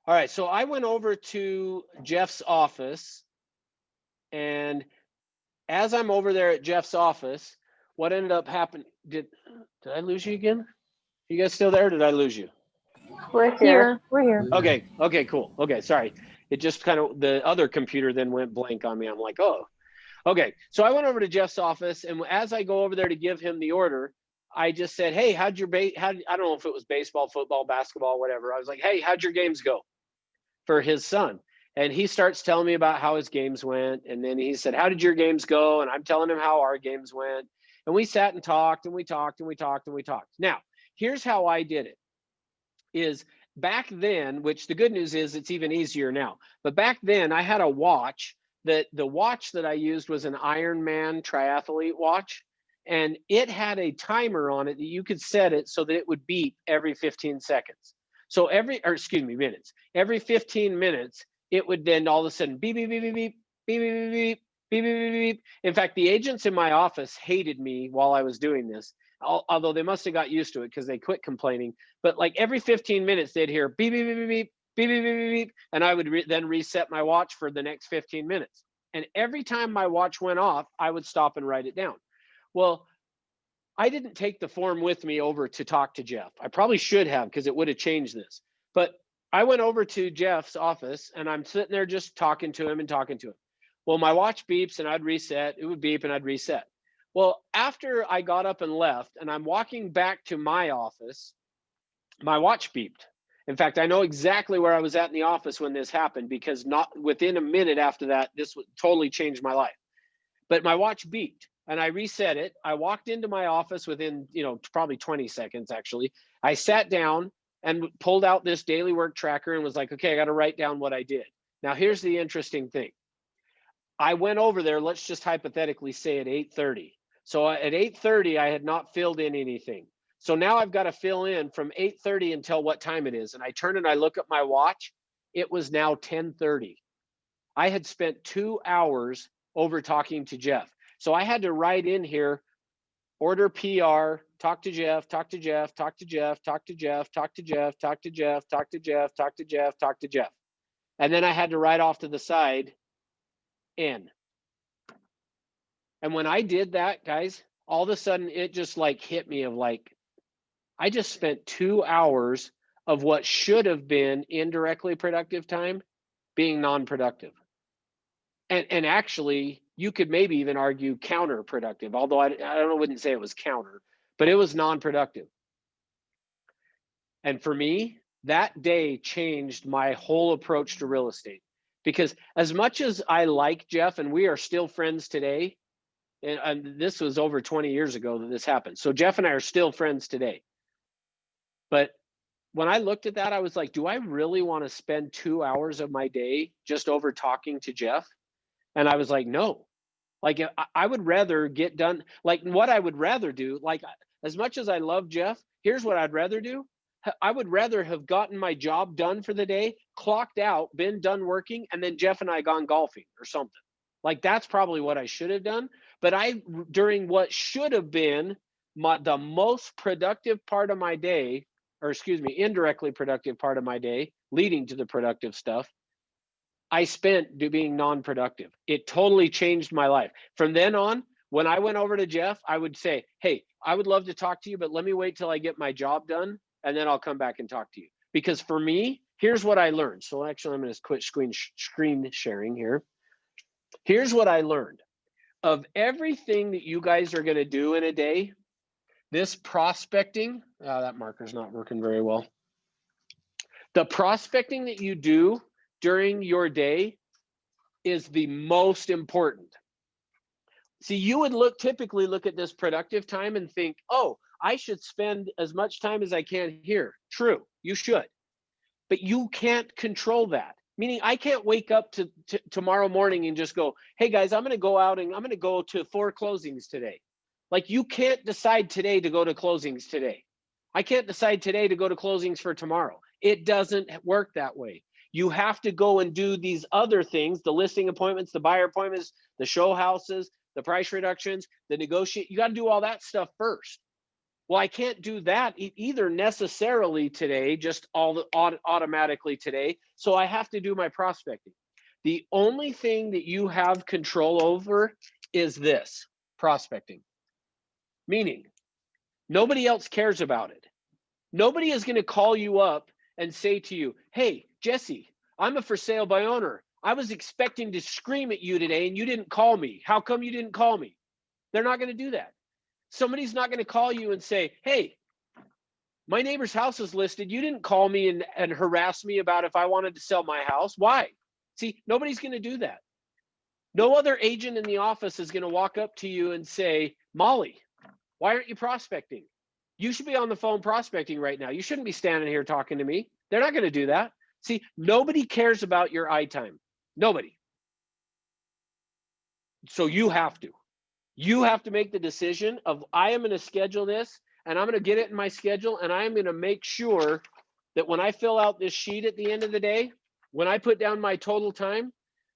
All right. So I went over to Jeff's office, and as I'm over there at Jeff's office, what ended up happening? Did I lose you again? You guys still there? Or did I lose you? We're here. We're here. Okay. Okay, cool. Okay, sorry. It just kind of, the other computer then went blank on me. I'm like, oh, okay. So I went over to Jeff's office, and as I go over there to give him the order, I just said, hey, I don't know if it was baseball, football, basketball, whatever. I was like, hey, how'd your games go for his son? And he starts telling me about how his games went. And then he said, how did your games go? And I'm telling him how our games went. And we sat and talked and we talked and we talked and we talked. Now, here's how I did it. Is back then, which the good news is it's even easier now, but back then I had a watch that the watch that I used was an Ironman triathlete watch, and it had a timer on it that you could set it so that it would beep every 15 seconds. So minutes. Every 15 minutes, it would then all of a sudden beep, beep, beep, beep, beep, beep, beep, beep, beep, beep, beep, beep. In fact, the agents in my office hated me while I was doing this, although they must have got used to it because they quit complaining. But like every 15 minutes, they'd hear beep, beep, beep, beep, beep, beep, beep, beep, beep, and I would then reset my watch for the next 15 minutes. And every time my watch went off, I would stop and write it down. Well, I didn't take the form with me over to talk to Jeff. I probably should have, because it would have changed this. But I went over to Jeff's office, and I'm sitting there just talking to him. Well, my watch beeps and I'd reset. It would beep and I'd reset. Well, after I got up and left and I'm walking back to my office, my watch beeped. In fact, I know exactly where I was at in the office when this happened, because not within a minute after that, this would totally change my life. But my watch beeped and I reset it. I walked into my office within, probably 20 seconds, actually. I sat down and pulled out this daily work tracker and was like, okay, I got to write down what I did. Now, here's the interesting thing. I went over there, let's just hypothetically say at 8:30. So at 8:30, I had not filled in anything. So now I've got to fill in from 8:30 until what time it is. And I turn and I look at my watch. It was now 10:30. I had spent 2 hours over talking to Jeff. So I had to write in here, order PR, talk to Jeff, talk to Jeff, talk to Jeff, talk to Jeff, talk to Jeff, talk to Jeff, talk to Jeff, talk to Jeff, talk to Jeff. And then I had to write off to the side, in. And when I did that, guys, all of a sudden it just like hit me of like, I just spent 2 hours of what should have been indirectly productive time being non-productive. And actually, you could maybe even argue counterproductive, although I wouldn't say it was counter, but it was non-productive. And for me, that day changed my whole approach to real estate, because as much as I like Jeff, and we are still friends today, and this was over 20 years ago that this happened. So Jeff and I are still friends today. But when I looked at that, I was like, do I really want to spend 2 hours of my day just over talking to Jeff? And I was like, no. Like I would rather get done, like what I would rather do, like as much as I love Jeff, here's what I'd rather do. I would rather have gotten my job done for the day, clocked out, been done working, and then Jeff and I gone golfing or something. Like that's probably what I should have done. But during what should have been the most productive part of my day, or excuse me, indirectly productive part of my day, leading to the productive stuff, I spent being non-productive. It totally changed my life. From then on, when I went over to Jeff, I would say, hey, I would love to talk to you, but let me wait till I get my job done, and then I'll come back and talk to you. Because for me, here's what I learned. So actually, I'm going to quit screen sharing here. Here's what I learned. Of everything that you guys are going to do in a day, this prospecting, that marker's not working very well. The prospecting that you do during your day is the most important. See, you would typically look at this productive time and think, oh, I should spend as much time as I can here. True, you should. But you can't control that. Meaning I can't wake up to tomorrow morning and just go, hey guys, I'm going to go out and I'm going to go to 4 closings today. Like you can't decide today to go to closings today. I can't decide today to go to closings for tomorrow. It doesn't work that way. You have to go and do these other things, the listing appointments, the buyer appointments, the show houses, the price reductions, the negotiate. You got to do all that stuff first. Well, I can't do that either necessarily today, just automatically today. So I have to do my prospecting. The only thing that you have control over is this, prospecting. Meaning, nobody else cares about it. Nobody is going to call you up and say to you, hey, Jesse, I'm a for sale by owner. I was expecting to scream at you today and you didn't call me. How come you didn't call me? They're not going to do that. Somebody's not going to call you and say, hey, my neighbor's house is listed. You didn't call me and harass me about if I wanted to sell my house. Why? See, nobody's going to do that. No other agent in the office is going to walk up to you and say, Molly, why aren't you prospecting? You should be on the phone prospecting right now. You shouldn't be standing here talking to me. They're not going to do that. See, nobody cares about your eye time. Nobody. So you have to. You have to make the decision of I am going to schedule this and I'm going to get it in my schedule and I'm going to make sure that when I fill out this sheet at the end of the day, when I put down my total time,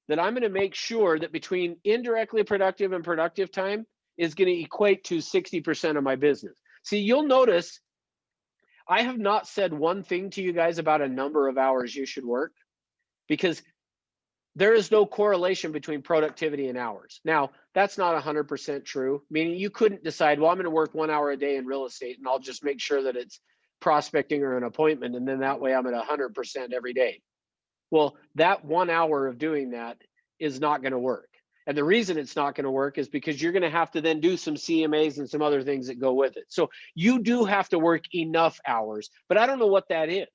that I'm going to make sure that between indirectly productive and productive time is going to equate to 60% of my business. See, you'll notice I have not said one thing to you guys about a number of hours you should work because there is no correlation between productivity and hours. Now, that's not 100% true, meaning you couldn't decide, well, I'm going to work 1 hour a day in real estate and I'll just make sure that it's prospecting or an appointment. And then that way I'm at 100% every day. Well, that 1 hour of doing that is not going to work. And the reason it's not going to work is because you're going to have to then do some CMAs and some other things that go with it. So you do have to work enough hours, but I don't know what that is.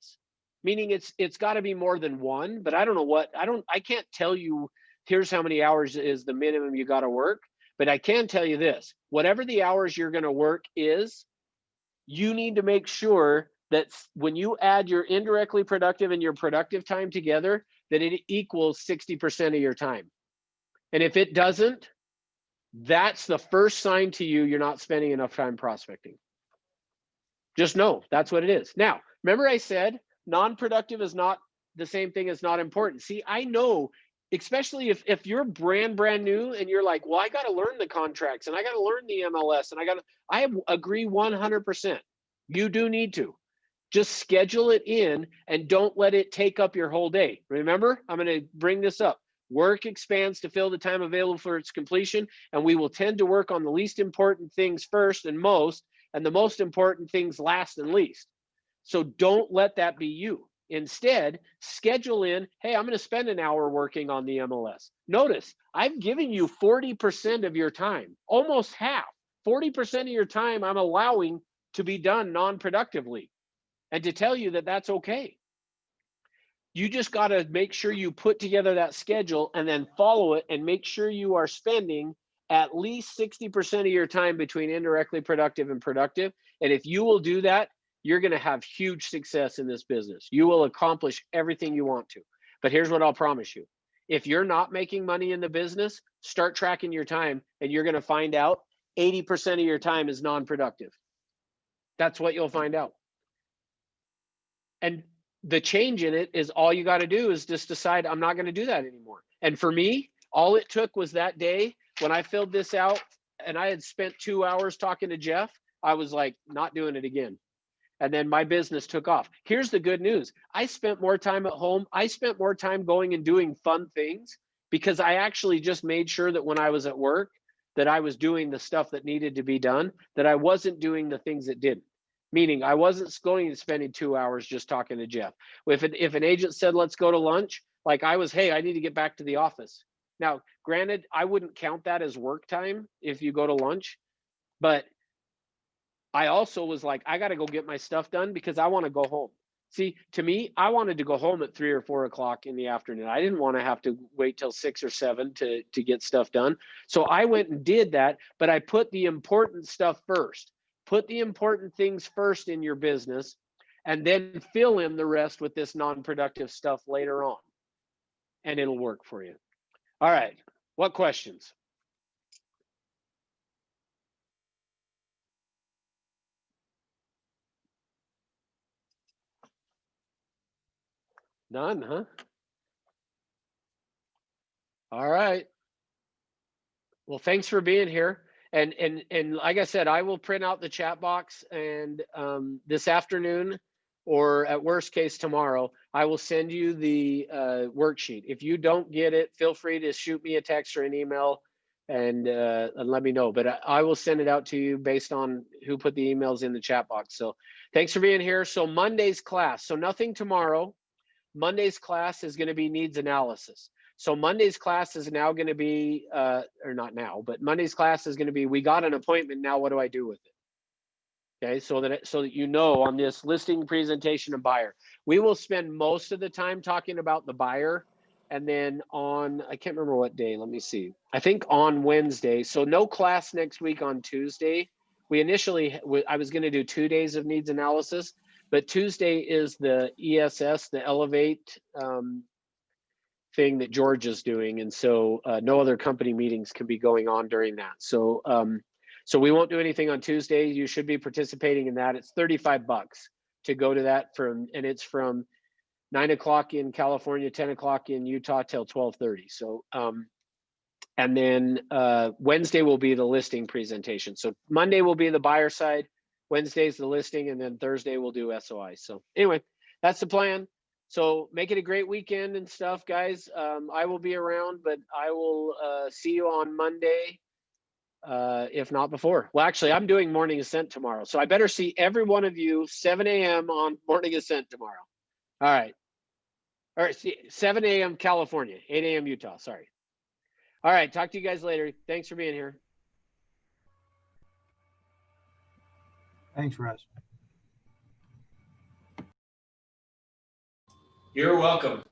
Meaning it's got to be more than one, but I don't know what, I can't tell you, here's how many hours is the minimum you got to work, but I can tell you this, whatever the hours you're going to work is, you need to make sure that when you add your indirectly productive and your productive time together, that it equals 60% of your time. And if it doesn't, that's the first sign to you you're not spending enough time prospecting. Just know that's what it is. Now, remember I said non-productive is not the same thing as not important. See, I know, especially if you're brand new and you're like, well, I got to learn the contracts and I got to learn the MLS and I agree 100%. You do need to. Just schedule it in and don't let it take up your whole day. Remember, I'm going to bring this up. Work expands to fill the time available for its completion, and we will tend to work on the least important things first and the most important things last and least. So don't let that be you. Instead, schedule in, hey, I'm going to spend an hour working on the MLS. Notice, I've given you 40% of your time, almost half. 40% of your time I'm allowing to be done non-productively, and to tell you that that's okay. You just got to make sure you put together that schedule and then follow it and make sure you are spending at least 60% of your time between indirectly productive and productive. And if you will do that, you're going to have huge success in this business. You will accomplish everything you want to. But here's what I'll promise you. If you're not making money in the business, start tracking your time, and you're going to find out 80% of your time is non-productive. That's what you'll find out. And the change in it is all you got to do is just decide, I'm not going to do that anymore. And for me, all it took was that day when I filled this out and I had spent 2 hours talking to Jeff, I was like, not doing it again. And then my business took off. Here's the good news. I spent more time at home. I spent more time going and doing fun things because I actually just made sure that when I was at work, that I was doing the stuff that needed to be done, that I wasn't doing the things that didn't. Meaning I wasn't going and spending 2 hours just talking to Jeff. If an agent said, let's go to lunch, like I was, hey, I need to get back to the office. Now, granted, I wouldn't count that as work time if you go to lunch, but I also was like, I got to go get my stuff done because I want to go home. See, to me, I wanted to go home at 3 or 4 o'clock in the afternoon. I didn't want to have to wait till 6 or 7 to get stuff done. So I went and did that, but I put the important stuff first. Put the important things first in your business and then fill in the rest with this non-productive stuff later on. And it'll work for you. All right. What questions? None, huh? All right. Well, thanks for being here. And like I said, I will print out the chat box and this afternoon, or at worst case tomorrow, I will send you the worksheet. If you don't get it, feel free to shoot me a text or an email and let me know. But I will send it out to you based on who put the emails in the chat box. So thanks for being here. So Monday's class, so nothing tomorrow. Monday's class is going to be needs analysis. So Monday's class is now going to be, or not now, but Monday's class is going to be, we got an appointment, now what do I do with it? Okay, so that you know on this listing presentation and buyer. We will spend most of the time talking about the buyer, and then on, I can't remember what day, let me see. I think on Wednesday, so no class next week on Tuesday. We initially, I was going to do 2 days of needs analysis, but Tuesday is the ESS, the Elevate thing that George is doing. And so no other company meetings can be going on during that. So so we won't do anything on Tuesday. You should be participating in that. It's $35 to go to that and it's from 9 o'clock in California, 10 o'clock in Utah till 12:30. So, and then Wednesday will be the listing presentation. So Monday will be the buyer side, Wednesday's the listing, and then Thursday we'll do SOI. So anyway, that's the plan. So make it a great weekend and stuff, guys. I will be around, but I will see you on Monday, if not before. Well, actually, I'm doing Morning Ascent tomorrow. So I better see every one of you 7 a.m. on Morning Ascent tomorrow. All right. All right, 7 a.m. California, 8 a.m. Utah, sorry. All right, talk to you guys later. Thanks for being here. Thanks, Russ. You're welcome.